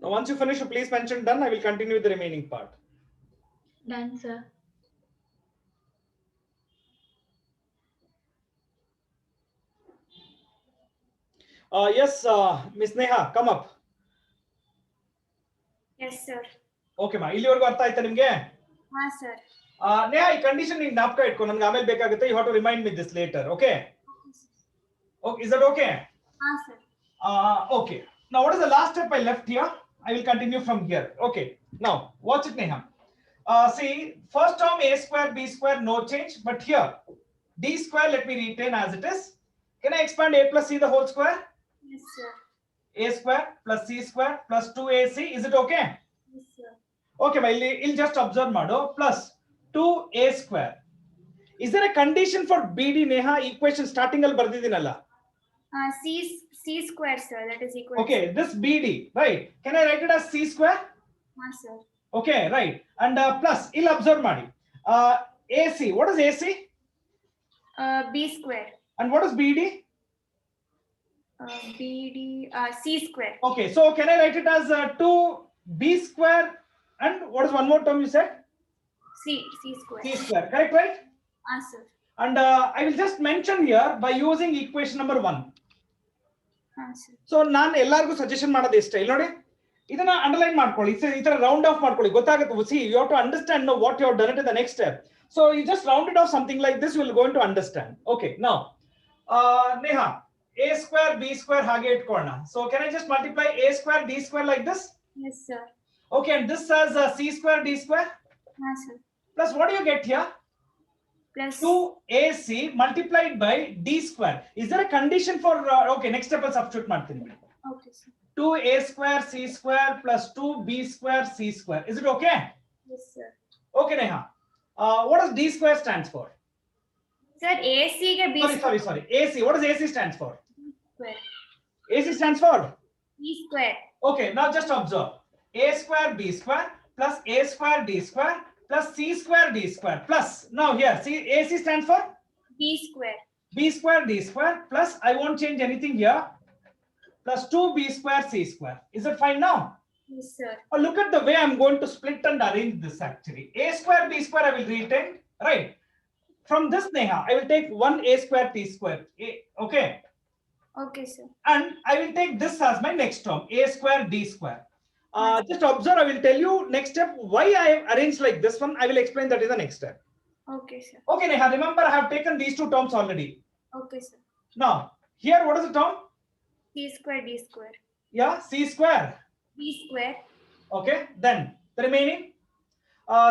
Now, once you finish, please mention done. I will continue with the remaining part. Done, sir. Yes, Miss Neha, come up. Yes, sir. Okay, ma. ಇಲ್ಲಿವರೆಗೂ ಅರ್ಥ ಆಯ್ತಾ ನಿಮ್ಗೆ? ಹಾ, sir. Neha, ಈ condition ನೀನು ಜ್ಞಾಪಕ ಇಟ್ಕೊ. ನನಗೆ ಆಮೇಲೆ ಬೇಕಾಗುತ್ತೆ. You have to remind me this later. Okay? Okay, is that okay? ಹಾ, sir. Okay. Now, what is the last step I left here? I will continue from here. Okay. Now, watch it, Neha. See, first term A square, B square, no change. But here, D square, let me retain as it is. Can I expand A plus C the whole square? Yes, sir. A square plus C square plus 2AC. Is it okay? Yes, sir. Okay, we'll just observe Mado plus 2A square. Is there a condition for BD, Neha? Equation starting al bardidinalla. C square, sir. That is equal. Okay, this BD, right? Can I write it as C square? sir. Okay, right. And plus, ill observe madi. AC, what is AC? B square. And what is BD? BD, C square. Okay, so can I write it as 2B square? And what is one more term you said? C square. C square, correct, right? Sir. And I will just mention here by using equation number 1. Sir. So ನಾನು ಎಲ್ಲರಿಗೂ suggestion ಮಾಡೋದು ಇಷ್ಟ ಇಲ್ಲ ನೋಡಿ ಇದನ್ನ underline ಮಾಡ್ಕೊಳ್ಳಿ ಈ ತರ ರೌಂಡ್ ಆಫ್ ಮಾಡ್ಕೊಳ್ಳಿ ಗೊತ್ತಾಗುತ್ತೆ see you have to understand no what you have done it in the next step so you just round it off something like this will going to understand okay now Neha a square b square ಹಾಗೆ ಇಟ್ಕೊಳ್ಳೋಣ so can I just multiply a square d square like this? Yes, sir. Okay, and this has c square d square Sir. plus what do you get here? Plus 2ac multiplied by d square. Is there a condition for okay, next step I'll substitute ಮಾಡ್ತೀನಿ. Okay, sir. 2a square c square plus 2b square c square. Is it okay? Yes, sir. Okay, Neha. What does d square stands for? Sir, AC ke B Sorry. AC. What does AC stands for? square. AC stands for? B square. Okay, now just observe. A square b square plus a square d square plus c square d square plus now here see AC stands for B square. b square d square plus I won't change anything here plus 2b square c square. Is it fine now? Yes, sir. Oh, look at the way I'm going to split and arrange this actually. A square b square I will retain, right? From this Neha, I will take 1a square t square. Okay. Okay, sir. And I will take this as my next term, a square d square. Just observe, I will tell you next step why I have arranged like this one. I will explain that in the next step. Okay, sir. Okay, Neha, remember I have taken these two terms already. Okay, sir. Now, here what is the term? C square D square. Yeah, c square. B square. Okay, then the remaining.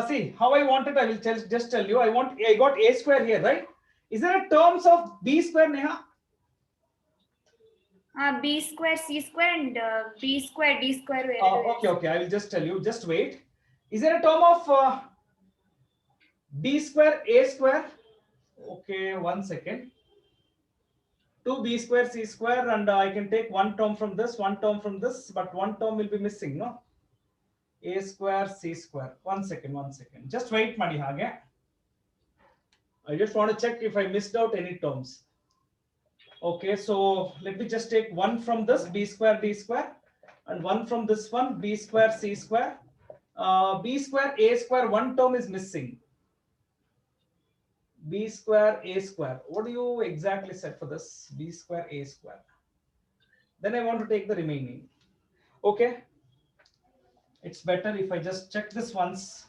See how I want it. I will just tell you. I got a square here, right? Is there a terms of b square, Neha? B square C square and B square D square. Okay. I will just tell you. Just wait. Is there a term of b square a square? Okay, 1 second. 2b square c square, and I can take one term from this, one term from this, but one term will be missing, no? A square c square. 1 second. Just wait, Madi hage. I just want to check if I missed out any terms. Okay, so let me just take one from this b square d square and one from this one b square c square. B square a square, one term is missing. B square a square. What do you exactly set for this? B square a square. Then I want to take the remaining. Okay. It's better if I just check this once.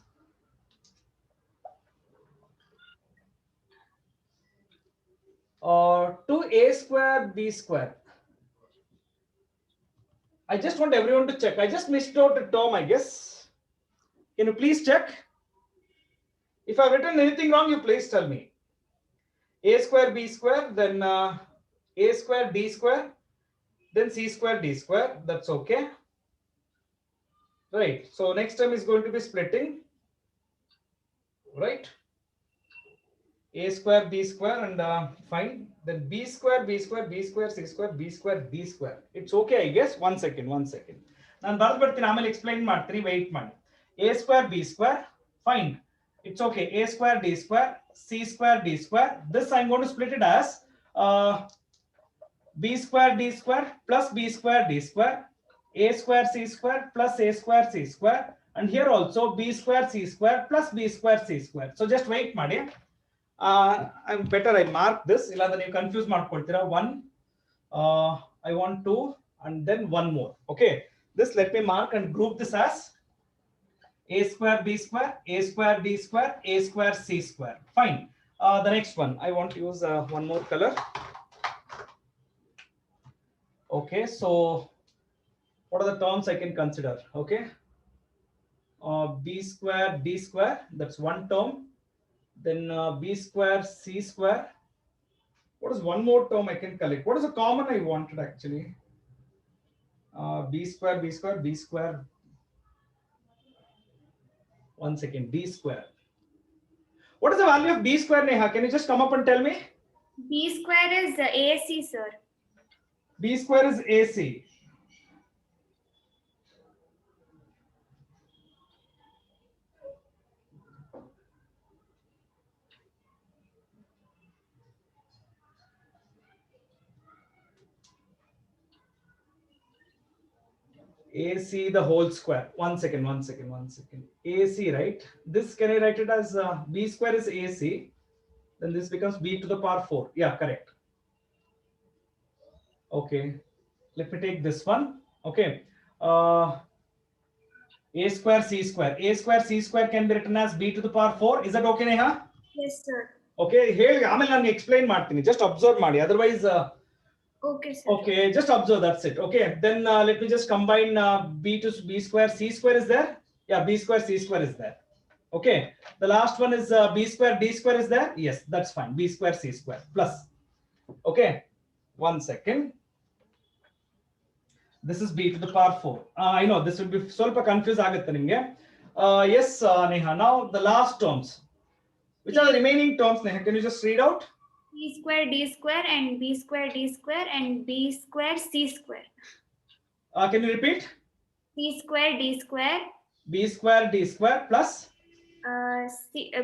Or 2a square b square. I just want everyone to check. I just missed out a term, I guess. Can you please check? If I've written anything wrong, you please tell me. A square b square, then a square d square, then c square d square. That's okay. Right. So next term is going to be splitting. Right. A square b square and fine. Then b square b square b square c square b square d square. It's okay, I guess. 1 second. ನಾನು ಬರ್ತೀನಿ ಆಮೇಲೆ explain ಮಾಡ್ತೀನಿ weight ಮಾಡಿ. A square b square, fine. It's okay. A square d square, c square d square. This I'm going to split it as b square d square plus b square d square, a square c square plus a square c square, and here also b square c square plus b square c square. So just wait ಮಾಡಿ. I'm better I mark this. ಇಲ್ಲಾಂದ್ರೆ ನೀವು confuse ಮಾಡ್ಕೊಳ್ತೀರಾ. 1 I want 2 and then one more. Okay, this let me mark and group this as a square b square, a square d square, a square c square. Fine. The next one I want to use one more color. Okay, so what are the terms I can consider? Okay, b square d square, that's one term. Then b square c square. What is one more term I can collect? What is the common I wanted actually? B square b square b square. 1 second. B square. What is the value of b square, Neha? Can you just come up and tell me? B square is AC, sir. B square is AC. AC the whole square. One second. AC, right? This, can I write it as B square is AC? Then this becomes B to the power 4. Yeah, correct. Okay. Let me take this one. Okay. A square C square. A square C square can be written as B to the power 4. Is that okay, Neha? Yes, sir. Okay. Here, I explain Martini. Just observe Madi. Otherwise, Okay, sir. okay, just observe. That's it. Okay. Then let me just combine B to B square. C square is there. Yeah, B square C square is there. Okay. The last one is B square D square is there. Yes, that's fine. B square C square plus. Okay. 1 second. This is B to the power 4. I know this will be ಸ್ವಲ್ಪ confused ಆಗುತ್ತೆ ನಿಮಗೆ. Yes, Neha. Now the last terms. Which are the remaining terms, Neha? Can you just read out? C square D square and B square D square and B square C square. Can you repeat? C square D square. B square D square plus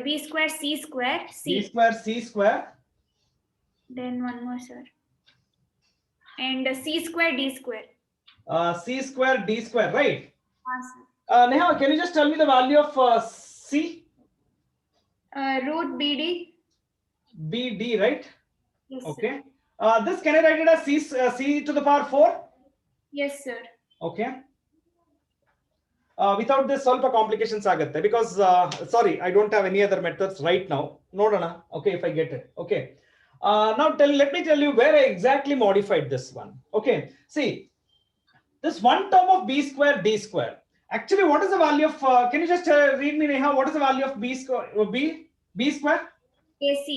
B square C square. B square C square. Then one more, sir. And C square D square. C square D square, right? Sir. Neha, can you just tell me the value of C? Root BD. BD, right? Yes, Okay. This, can I write it as C to the power 4? Yes, sir. Okay. Without this, ಸ್ವಲ್ಪ complications ಆಗುತ್ತೆ because sorry, I don't have any other methods right now. ನೋಡೋಣ. Okay, if I get it. Okay. Now let me tell you where I exactly modified this one. Okay. See, this one term of B square D square. Actually, what is the value of? Can you just read me, Neha? What is the value of B square? B square? AC.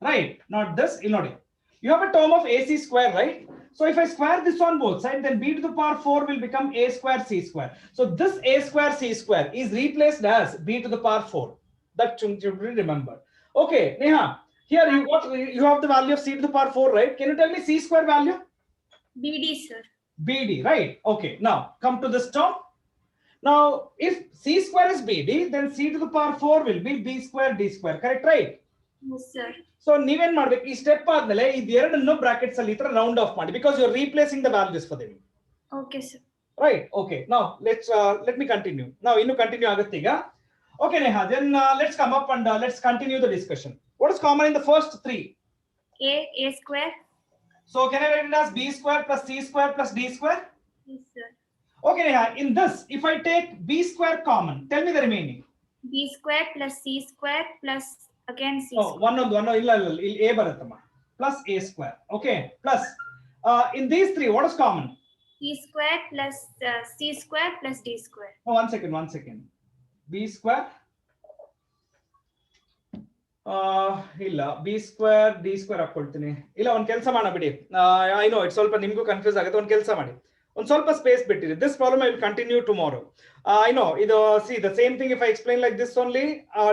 Right. Not this. You have a term of AC square, right? So if I square this on both sides, then B to the power 4 will become A square C square. So this A square C square is replaced as B to the power 4. That should be remembered. Okay, Neha. Here you have the value of C to the power 4, right? Can you tell me C square value? BD, sir. BD, right? Okay. Now come to this term. Now, if C square is BD, then C to the power 4 will be B square D square. Correct, right? Yes, sir. So ನೀವೇನ್ ಮಾಡ್ಬೇಕು ಈ step ಆದ್ಮೇಲೆ ಇದೆರಡನ್ನು brackets ಅಲ್ಲಿ ಈ ತರ round of ಮಾಡಿ because you're replacing the values for them. Okay, sir. Right. Okay. Now let me continue. Now ಇನ್ನು continue ಆಗುತ್ತೆ ಈಗ. Okay, Neha. Then let's come up and let's continue the discussion. What is common in the first three? A square. So can I write it as B square plus C square plus D square? Yes, sir. Okay, Neha. In this, if I take B square common, tell me the remaining. B square plus C square plus again C Oh, square. one ಇಲ್ಲ ಇಲ್ಲಿ A ಬರುತ್ತಮ್ಮ plus A square. Okay. Plus in these three, what is common? C square plus C square plus D square. Oh, one second. B square. ಇಲ್ಲ B square D square ಹಾಕೊಳ್ತೀನಿ. ಇಲ್ಲ ಒಂದು ಕೆಲಸ ಮಾಡೋಣ ಬಿಡಿ. I know it's ಸ್ವಲ್ಪ ನಿಮಗೂ confuse ಆಗುತ್ತೆ. ಒಂದು ಕೆಲಸ ಮಾಡಿ. ಒಂದು ಸ್ವಲ್ಪ space ಬಿಟ್ಟಿರಿ. This problem I will continue tomorrow. I know ಇದು see the same thing if I explain like this only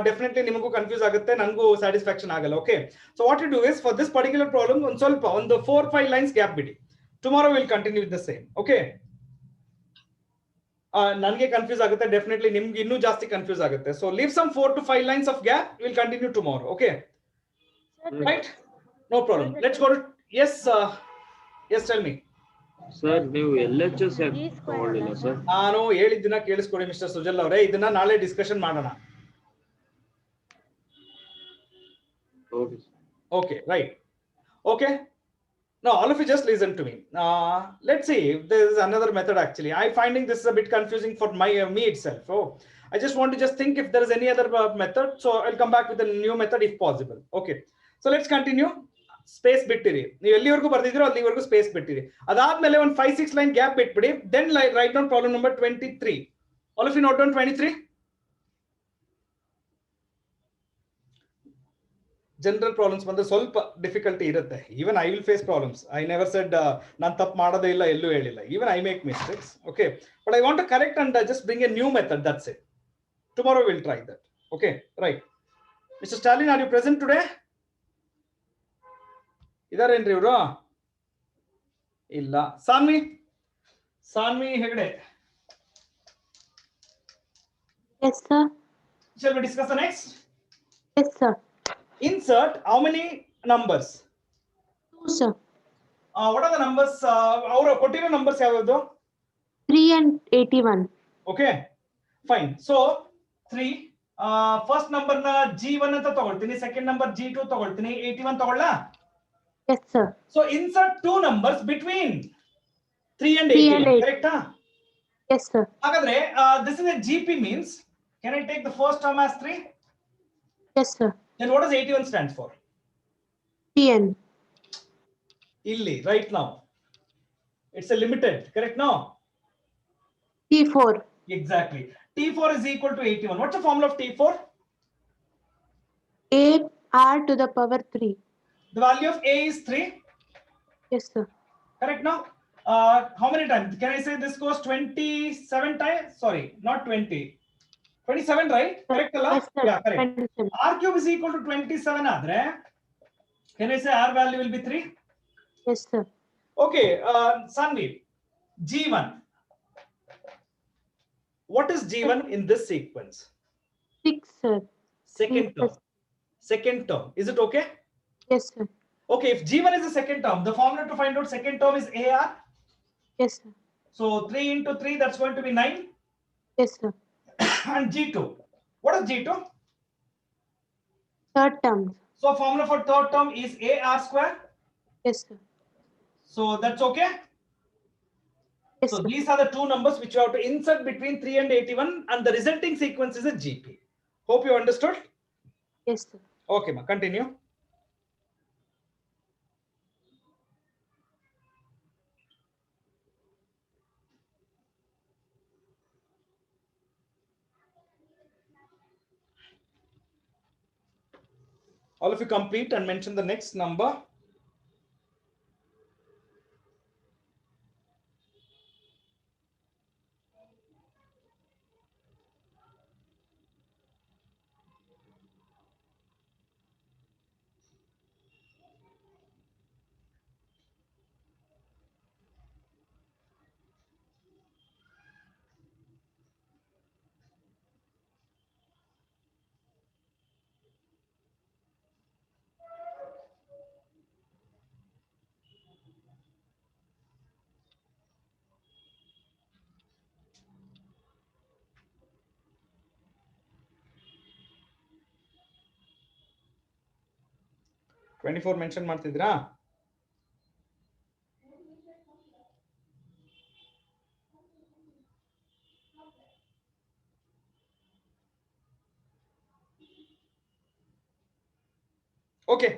definitely ನಿಮಗೂ ಕನ್ಫ್ಯೂಸ್ ಆಗುತ್ತೆ ನನಗೂ ಸ್ಯಾಟಿಸ್ಫ್ಯಾಕ್ಷನ್ ಆಗಲ್ಲ. Okay, so what you do is for this particular problem ಒಂದು ಸ್ವಲ್ಪ ಒಂದು 4-5 lines gap ಬಿಡಿ. Tomorrow we will continue with the same. Okay, ನನಗೆ confuse ಆಗುತ್ತೆ ಡೆಫಿನೆಟ್ಲಿ ನಿಮ್ಗೆ ಇನ್ನೂ ಜಾಸ್ತಿ ಕನ್ಫ್ಯೂಸ್ ಆಗುತ್ತೆ. So leave some 4 to 5 lines of gap. We will continue tomorrow. Okay, right? No problem. Let's go to yes. Yes, tell me. Sir ನೀವು LHS ತಗೊಳ್ಳಿಲ್ಲ sir? ನಾನು ಹೇಳಿದ್ದನ್ನ ಕೇಳಿಸ್ಕೊಳ್ಳಿ ಮಿಸ್ಟರ್ ಸುಜಲ್ ಅವರೇ, ಇದನ್ನ ನಾಳೆ ಡಿಸ್ಕಷನ್ ಮಾಡೋಣ. Okay, right. Okay. Now all of you just listen to me. Let's see if there is another method. Actually, I'm finding this is a bit confusing for me itself. Oh, I just want to just think if there is any other method. So I'll come back with a new method if possible. Okay. So let's continue. Space ಬಿಟ್ಟಿರಿ, ನೀವು ಎಲ್ಲಿವರೆಗೂ ಬರ್ದಿದ್ದೀರೋ ಅಲ್ಲಿವರೆಗೂ space ಬಿಟ್ಟಿರಿ. ಅದಾದ್ಮೇಲೆ ಒಂದು 5-6 line gap ಬಿಟ್ಬಿಡಿ. Then write down problem number 23. All of you note down 23. General problems ಬಂದ್ರೆ ಸ್ವಲ್ಪ ಡಿಫಿಕಲ್ಟಿ ಇರುತ್ತೆ. Even I will face problems. I never said ನಾನು ತಪ್ಪು ಮಾಡೋದೇ ಇಲ್ಲ, ಎಲ್ಲೂ ಹೇಳಿಲ್ಲ. Even I make mistakes. Okay, but I want to correct and just bring a new method. That's it. Tomorrow will try that. Okay, right. Mister Stalin, are you present today? ಇದಾರೇನ್ರಿ ಇವರು? ಇಲ್ಲ. Saanvi Hegde. Yes, sir. Shall we discuss the next? Yes, sir. Insert how many numbers? 2, sir. What are the numbers? Our ಕೊಟ್ಟಿರೋ numbers ಯಾವ್ಯಾವುದು? 3 and 81. Okay, fine. So 3. First number na G1 anta tagoltini, second number G2 tagoltini, 81 tagolla. Yes, sir. So insert two numbers between 3 and 3 and 81. 8. Correct? Yes, sir. Hagadre, this is a GP means. Can I take the first term as 3? Yes, sir. Then what does 81 stands for? TN. Illi, right now. It's a limited, correct now? T4. Exactly. T4 is equal to 81. What's the formula of T4? 8R to the power 3. The value of A is 3. Yes, sir. Correct now? How many times? Can I say this goes 27 times? Sorry, not 20. 27, right? Correct? Yes, sir. Yeah, correct. 27. R cube is equal to 27. Adre. Can I say R value will be 3? Yes, sir. Okay, Sanvi, G1. What is G1 in this sequence? 6, sir. Second term. Yes. Second term. Is it okay? Yes, sir. Okay, if G1 is the second term, the formula to find out second term is AR. Yes, sir. So 3 into 3, that's going to be 9. Yes, sir. And G2. What is G2? Third term. So formula for third term is AR square. Yes, sir. So that's okay. Yes, So sir. these are the two numbers which you have to insert between 3 and 81, and the resulting sequence is a GP. Hope you understood. Yes, sir. Okay, ma, continue. All of you complete and mention the next number. Twenty-four mention ಮಾಡ್ತಿದ್ರಾ? Okay,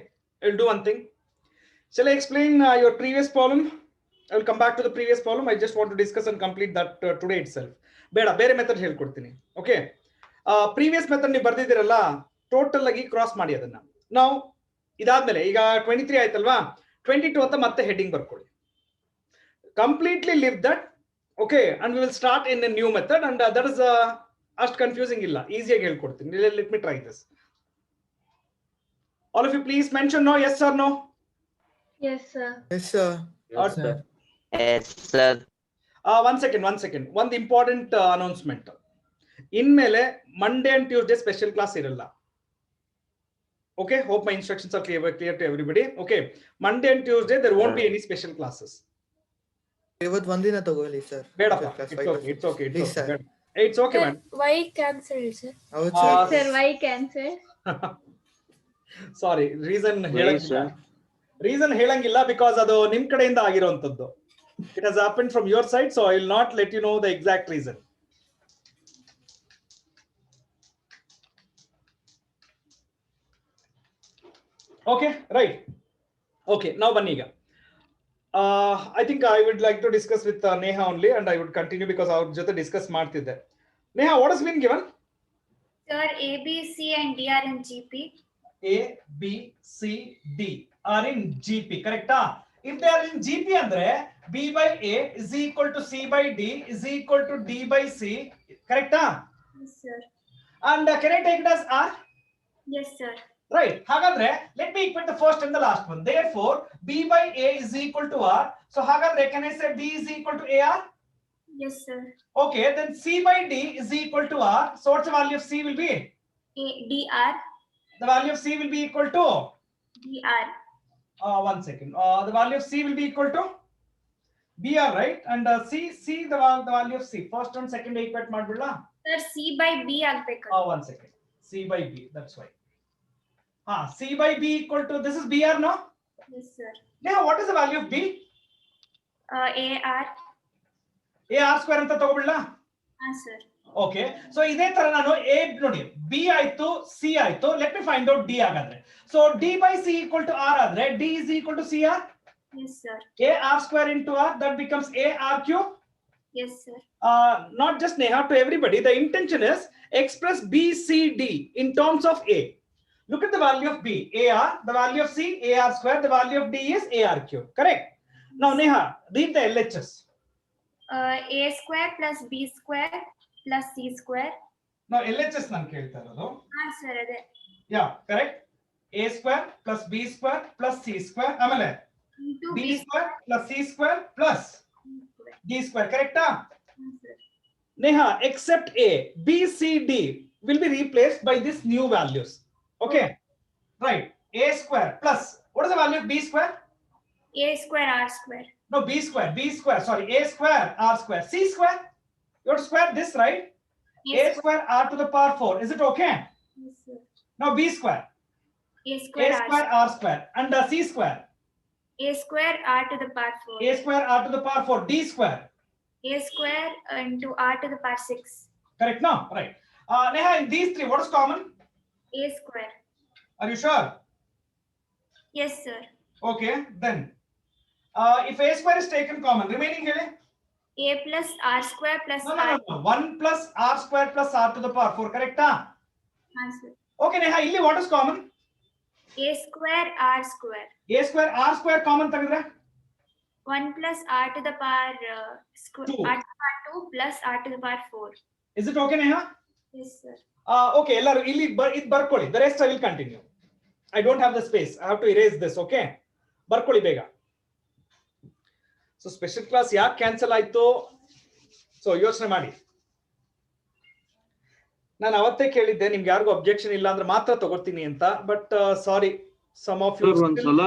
I'll do one thing. Shall I explain your previous problem? I will come back to the previous problem. I just want to discuss and complete that today itself. ಬೇಡ ಬೇರೆ method ಹೇಳ್ಕೊಡ್ತೀನಿ. Okay, previous method ನೀವು ಬರ್ದಿದ್ದೀರಲ್ಲ, total ಆಗಿ cross ಮಾಡಿ ಅದನ್ನ. ನಾವು ಇದಾದ್ಮೇಲೆ ಈಗ 23 ಆಯ್ತಲ್ವಾ, 22 ಅಂತ ಮತ್ತೆ ಹೆಡ್ಡಿಂಗ್ ಬರ್ಕೊಳ್ಳಿ. Completely leave that. Okay, and we will start in a new method, and that is ಅಷ್ಟು ಕನ್ಫ್ಯೂಸಿಂಗ್ ಇಲ್ಲ, ಈಸಿಯಾಗಿ ಹೇಳ್ಕೊಡ್ತೀನಿ. Let me try this. All of you please mention no, yes or no. Yes, sir. Yes, sir. Yes, sir. Yes, sir. One second. One important announcement. In mele Monday and Tuesday special class iralla. Okay, hope my instructions are clear to everybody. Okay, Monday and Tuesday there won't be any special classes. ಇವತ್ತು ಒಂದಿನ ತಗೊಳ್ಳಿ sir. ಬೇಡಪ್ಪ, it's okay. Please, sir. It's okay, man. Why cancel, sir? ಹೌದು Ah, sir. Sir, why cancel? Sorry, reason ಹೇಳಂಗಿಲ್ಲ because ಅದು ನಿಮ್ ಕಡೆಯಿಂದ ಆಗಿರುವಂತದ್ದು. It has happened from your side, so I will not let you know the exact reason. Okay, right. Okay, now Baniga. I think I would like to discuss with Neha only, and I would continue because our jothe discuss ಮಾಡ್ತಿದ್ದೆ. Neha, what has been given? Sir, A, B, C and D are in GP. A, B, C, D are in GP, correct? If they are in GP, andre B by A is equal to C by D is equal to D by C, correct? Yes, sir. And can I take it as R? Yes, sir. Right. Hagadre, let me equate the first and the last one. Therefore, B by A is equal to R. So Hagadre, can I say B is equal to AR? Yes, sir. Okay, then C by D is equal to R. So what's the value of C will be? DR. The value of C will be equal to? DR. One second. The value of C will be equal to? BR, right? And C the value of C. First and second equate ಮಾಡ್ಬಿಡ್ಲಾ? Sir, C by B ಆಗ್ಬೇಕು. One second. C by B. That's why. C by B equal to, this is BR, no? Yes, sir. Now, what is the value of B? AR. AR square ಅಂತ ತಗೊಬಿಡ್ಲಾ? Sir. Okay. So ಇದೇ ತರ ನಾನು A ನೋಡಿ, B ಆಯ್ತು, C ಆಯ್ತು. Let me find out D ಹಾಗಾದ್ರೆ. So D by C equal to R ಆದ್ರೆ D is equal to CR. Yes, sir. AR square into R, that becomes AR cube. Yes, sir. Not just Neha, to everybody. The intention is express B, C, D in terms of A. Look at the value of B, AR, the value of C, AR square, the value of D is AR cube. Correct? Now, Neha, read the LHS. A square plus B square plus C square. Now, LHS nan kelta irodu. Sir, ade. Yeah, correct. A square plus B square plus C square. Amale. Into B square plus C square plus D square. Correct? Sir. Neha, except A, B, C, D will be replaced by these new values. Okay. Right. A square plus, what is the value of B square? A square R square. No, B square, sorry, A square, R square, C square. You have to square this, right? A A square, R to the power 4. Is it okay? Yes, sir. Now B square, A square, A square, R square, and C square. A square R to the power 4. A square, R to the power 4, D square. A square into R to the power 6. Correct now? Right. Neha, in these three, what is common? A square. Are you sure? Yes, sir. Okay, then. If A square is taken common, remaining here? A plus R square plus No. R. 1 plus R square plus R to the power 4, correct? Sir. Okay, Neha, illi what is common? A square R square. A square, R square common tagidre? 1 plus R to the power square. 2. R to the power 2 plus R to the power 4. Is it okay, Neha? Yes, sir. Okay, ellaru illi it barkoli. The rest I will continue. I don't have the space. I have to erase this, okay? Barkoli bega. So special class yaak cancel ಆಯ್ತು? So ಯೋಚನೆ ಮಾಡಿ. ನಾನು ಅವತ್ತೇ ಕೇಳಿದ್ದೆ ನಿಮ್ಗೆ ಯಾರಿಗೂ objection ಇಲ್ಲ ಅಂದ್ರೆ ಮಾತ್ರ ತಗೊಳ್ತೀನಿ ಅಂತ, but sorry, some of you ಒಂದ್ಸಲ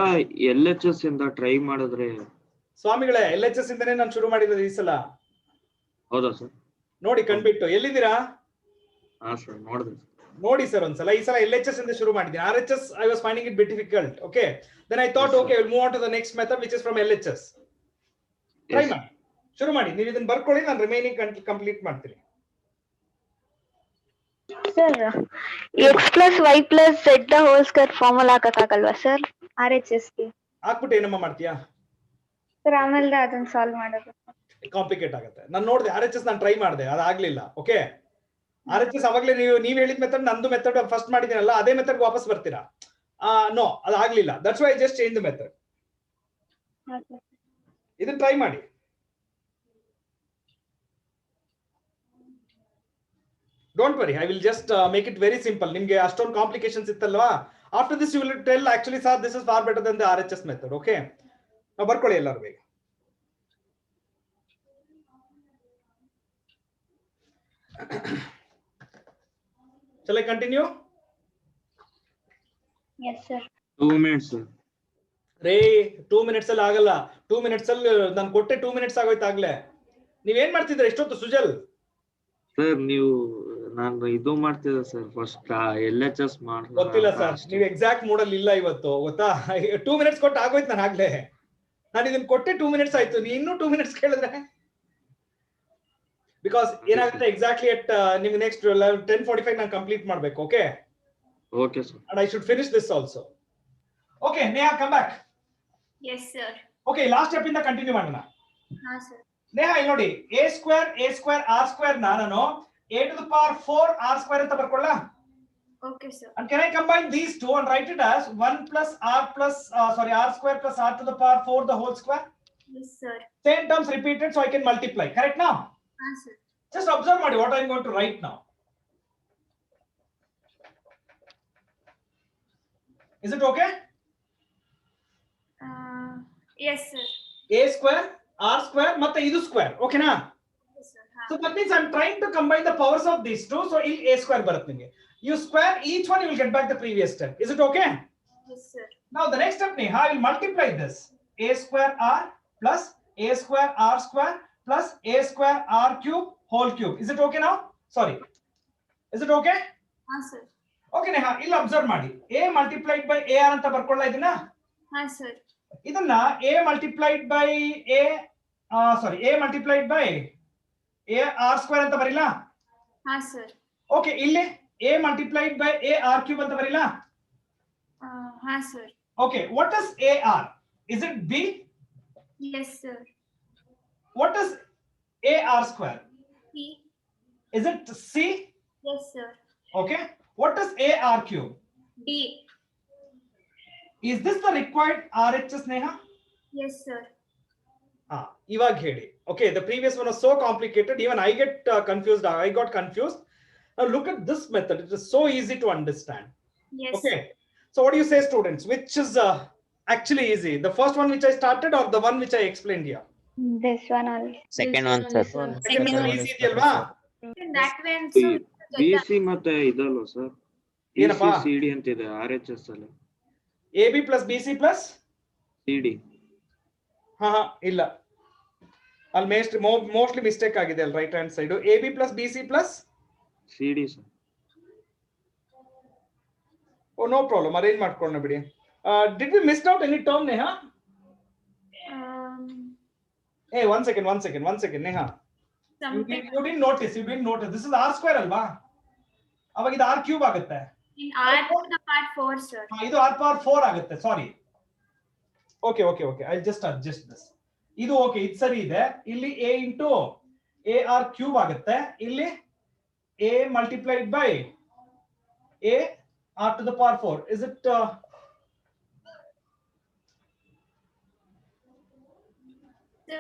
LHS ಇಂದ ಟ್ರೈ ಮಾಡಿದ್ರೆ. ಸ್ವಾಮಿಗಳೇ, LHS ಇಂದನೇ ನಾನು ಶುರು ಮಾಡಿರೋದು ಈ ಸಲ. ಹೌದಾ ಸರ್? ನೋಡಿ ಕಣ್ಬಿಟ್ಟು. ಎಲ್ಲಿದ್ದೀರಾ? ಸರ್ ನೋಡಿದೆ. ನೋಡಿ ಸರ್ ಒಂದ್ಸಲ. ಈ ಸಲ LHS ಇಂದ ಶುರು ಮಾಡಿದ್ದೀನಿ. RHS I was finding it bit difficult. Okay, then I thought, okay, we'll move on to the next method which is from LHS. Try ಮಾಡಿ, ಶುರು ಮಾಡಿ. ನೀವು ಇದನ್ನ ಬರ್ಕೊಳ್ಳಿ, ನಾನು ರಿಮೈನಿಂಗ್ ಕಂಪ್ಲೀಟ್ ಮಾಡ್ತೀನಿ. Sir, x plus y plus z the whole square formula ಹಾಕಕ್ಕಾಗಲ್ವಾ sir RHS ಗೆ? ಹಾಕ್ಬಿಟ್ಟು ಏನಮ್ಮ ಮಾಡ್ತೀಯಾ ಸರ್? ಆಮೇಲೆ ಅದನ್ನ ಸಾಲ್ವ್ ಮಾಡೋದು ಕಾಂಪ್ಲಿಕೇಟ್ ಆಗುತ್ತೆ. ನಾನು ನೋಡಿದೆ RHS, ನಾನು ಟ್ರೈ ಮಾಡಿದೆ, ಅದಾಗ್ಲಿಲ್ಲ. ಓಕೆ, RHS ಅವಾಗಲೇ ನೀವ್ ಹೇಳಿದ ಮೆಥಡ್, ನಂದು ಮೆಥಡ್ ಫಸ್ಟ್ ಮಾಡಿದ್ದೀನಲ್ಲ, ಅದೇ ಮೆಥಡ್ ವಾಪಸ್ ಬರ್ತೀರಾ? ನೋ, ಅದಾಗ್ಲಿಲ್ಲ. That's why I just change the method. ಇದನ್ನ ಟ್ರೈ ಮಾಡಿ. Don't worry, I will just make it very simple. ನಿಮ್ಗೆ ಅಷ್ಟೊಂದು complications ಇತ್ತಲ್ವಾ? After this you will tell, actually sir, this is far better than the RHS method. Okay, now ಬರ್ಕೊಳ್ಳಿ ಎಲ್ಲರೂ ಬೇಗ. Shall I continue? Yes sir. 2 minutes sir. ರೇ 2 minutes ಅಲ್ಲಿ ಆಗಲ್ಲ. 2 minutes ಅಲ್ಲಿ ನಾನು ಕೊಟ್ಟೆ 2 minutes ಆಗೋಯ್ತು ಆಗ್ಲೇ. ನೀವೇನ್ ಮಾಡ್ತಿದ್ರೆ ಇಷ್ಟೊತ್ತು ಸುಜಲ್? ಸರ್ ನೀವು, ನಾನು ಇದು ಮಾಡ್ತಿದ್ದೆ ಸರ್, ಫಸ್ಟ್ LHS ಮಾಡ್ತೀನಿ. ಗೊತ್ತಿಲ್ಲ ಸರ್, ನೀವು ಎಕ್ಸಾಕ್ಟ್ ಮೋಡಲ್ ಇಲ್ಲ ಇವತ್ತು, ಗೊತ್ತಾ? 2 minutes ಕೊಟ್ಟು ಆಗೋಯ್ತು ನಾನು ಆಗ್ಲೇ. ನಾನು ಇದನ್ನ ಕೊಟ್ಟೆ 2 minutes ಆಯ್ತು, ನೀ ಇನ್ನೂ 2 minutes ಕೇಳಿದ್ರೆ? ಬಿಕಾಸ್ ಏನಾಗುತ್ತೆ ಎಕ್ಸಾಕ್ಟ್ಲಿ ಅಟ್ ನಿಮ್ಗೆ ನೆಕ್ಸ್ಟ್ 10:45 ನಾನು ಕಂಪ್ಲೀಟ್ ಮಾಡ್ಬೇಕು. Okay? Okay sir. And I should finish this also. Okay, Neha come back. Yes, sir. Okay, last step ಇಂದ ಕಂಟಿನ್ಯೂ ಮಾಡೋಣ. Sir. ನೇಹಾ ಇಲ್ಲಿ ನೋಡಿ, a square r square ನಾನು a to the power 4 r square ಅಂತ ಬರ್ಕೊಳ್ಳ? Okay, sir. And can I combine these two and write it as 1 plus r square plus r to the power 4 the whole square? Yes, sir. Same terms repeated, so I can multiply. Correct now? Sir. Just observe ಮಾಡಿ what I am going to write now. Is it okay? Yes, sir. A square, r square, ಮತ್ತೆ ಇದು square. Okay ನಾ? Yes, sir. So that means I am trying to combine the powers of these two. So ಇಲ್ಲಿ a square ಬರುತ್ತೆ ನಿಮಗೆ. You square each one, you will get back the previous step. Is it okay? Yes, sir. Now the next step, Neha, I will multiply this. A square r plus a square r square plus a square r cube whole cube. Is it okay now? Sorry. Is it okay? sir. Okay, Neha, ಇಲ್ಲಿ observe ಮಾಡಿ. A multiplied by AR ಅಂತ ಬರ್ಕೊಳ್ಳಾ ಇದನ್ನ? Sir. ಇದನ್ನ A multiplied by A multiplied by A R square ಅಂತ ಬರಿಲ್ಲ? Sir. Okay, ಇಲ್ಲಿ A multiplied by A R cube ಅಂತ ಬರಿಲ್ಲ? Sir. Okay, what is AR? Is it B? Yes, sir. What is AR square? C. Is it C? Yes, sir. Okay. What is AR cube? D. Is this the required RHS, Neha? Yes, sir. Iವಾಗ ಹೇಳಿ. Okay, the previous one was so complicated. Even I get confused. I got confused. Now look at this method. It is so easy to understand. Yes. Okay. So what do you say, students? Which is actually easy? The first one which I started or the one which I explained here? This one only. Second one, sir. Second one easy ಇದೆಯಲ್ವಾ? That way and so BC ಮತ್ತೆ ಇದಲ್ವಾ sir? ಏನಪ್ಪಾ? CD ಅಂತಿದೆ RHS ಅಲ್ಲಿ. AB plus BC plus CD. ಇಲ್ಲ. ಅಲ್ಲಿ mostly mistake ಆಗಿದೆ ಅಲ್ಲಿ right hand side. AB plus BC plus CD sir. Oh, no problem. Arrange ಮಾಡ್ಕೊಳ್ಳೋಣ ಬಿಡಿ. Did we miss out any term, Neha? Hey, one second, Neha. You didn't notice. This is R square ಅಲ್ವಾ? ಅವಾಗ ಇದು R cube ಆಗುತ್ತೆ. in R to the power 4, sir. ಇದು R power 4 ಆಗುತ್ತೆ. Sorry. Okay. I'll just adjust this. ಇದು okay, ಇದು ಸರಿ ಇದೆ. ಇಲ್ಲಿ A into AR cube ಆಗುತ್ತೆ. ಇಲ್ಲಿ A multiplied by A R to the power 4. Is it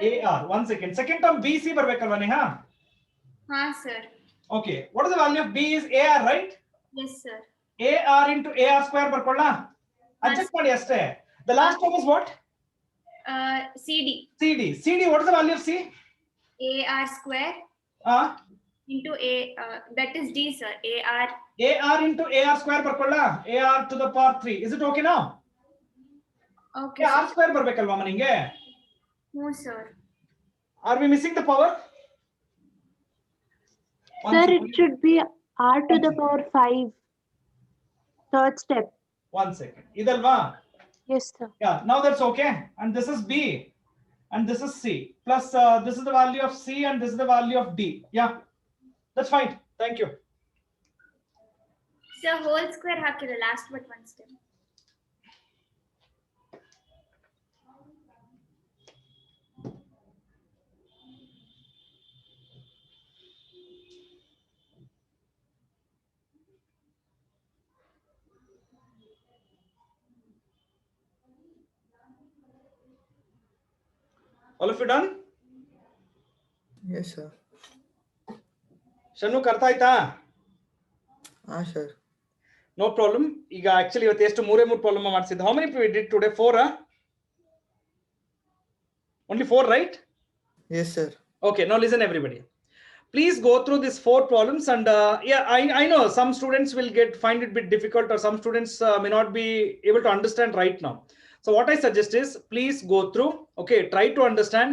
AR? One second. Second term BC ಬರ್ಬೇಕಲ್ವಾ Neha? Sir. Okay. What is the value of B is AR, right? Yes, sir. AR into AR square ಬರ್ಕೊಳ್ಳಾ? Adjust ಮಾಡಿ ಅಷ್ಟೇ. The last term is what? CD. CD. What is the value of C? AR square into A. That is D, sir. AR into AR square ಬರ್ಕೊಳ್ಳಾ? AR to the power 3. Is it okay now? Okay. R square ಬರ್ಬೇಕಲ್ವಾ ಮನಿಗೆ? No, sir. Are we missing the power? Sir, it should be R to the power 5. Third step. One second. ಇದಲ್ವಾ? Yes, sir. Yeah, now that's okay. And this is B. And this is C. Plus this is the value of C and this is the value of D. Yeah. That's fine. Thank you. Sir, whole square hakira last but one step. All of you done? Yes, sir. Shanu karta ಆಯ್ತಾ? Sir. No problem. ಈಗ actually ಇವತ್ತು ಎಷ್ಟು ಮೂರೇ problem ಮಾಡಿಸಿದ್ದು. How many we did today? 4? Only 4, right? Yes, sir. Okay, now listen everybody. Please go through these 4 problems and I know some students will find it a bit difficult or some students may not be able to understand right now. So what I suggest is please go through, okay, try to understand.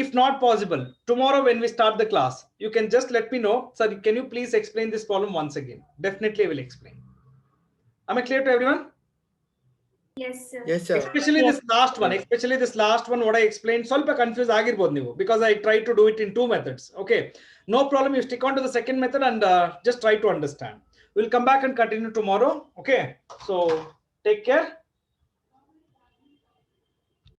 If not possible, tomorrow when we start the class, you can just let me know. Sir, can you please explain this problem once again? Definitely I will explain. Am I clear to everyone? Yes, sir. Yes, sir. Especially this last one, what I explained, ಸ್ವಲ್ಪ confused ಆಗಿರಬಹುದು ನೀವು, because I tried to do it in 2 methods. Okay, no problem. You stick on to the second method and just try to understand. We'll come back and continue tomorrow. Okay, so take care.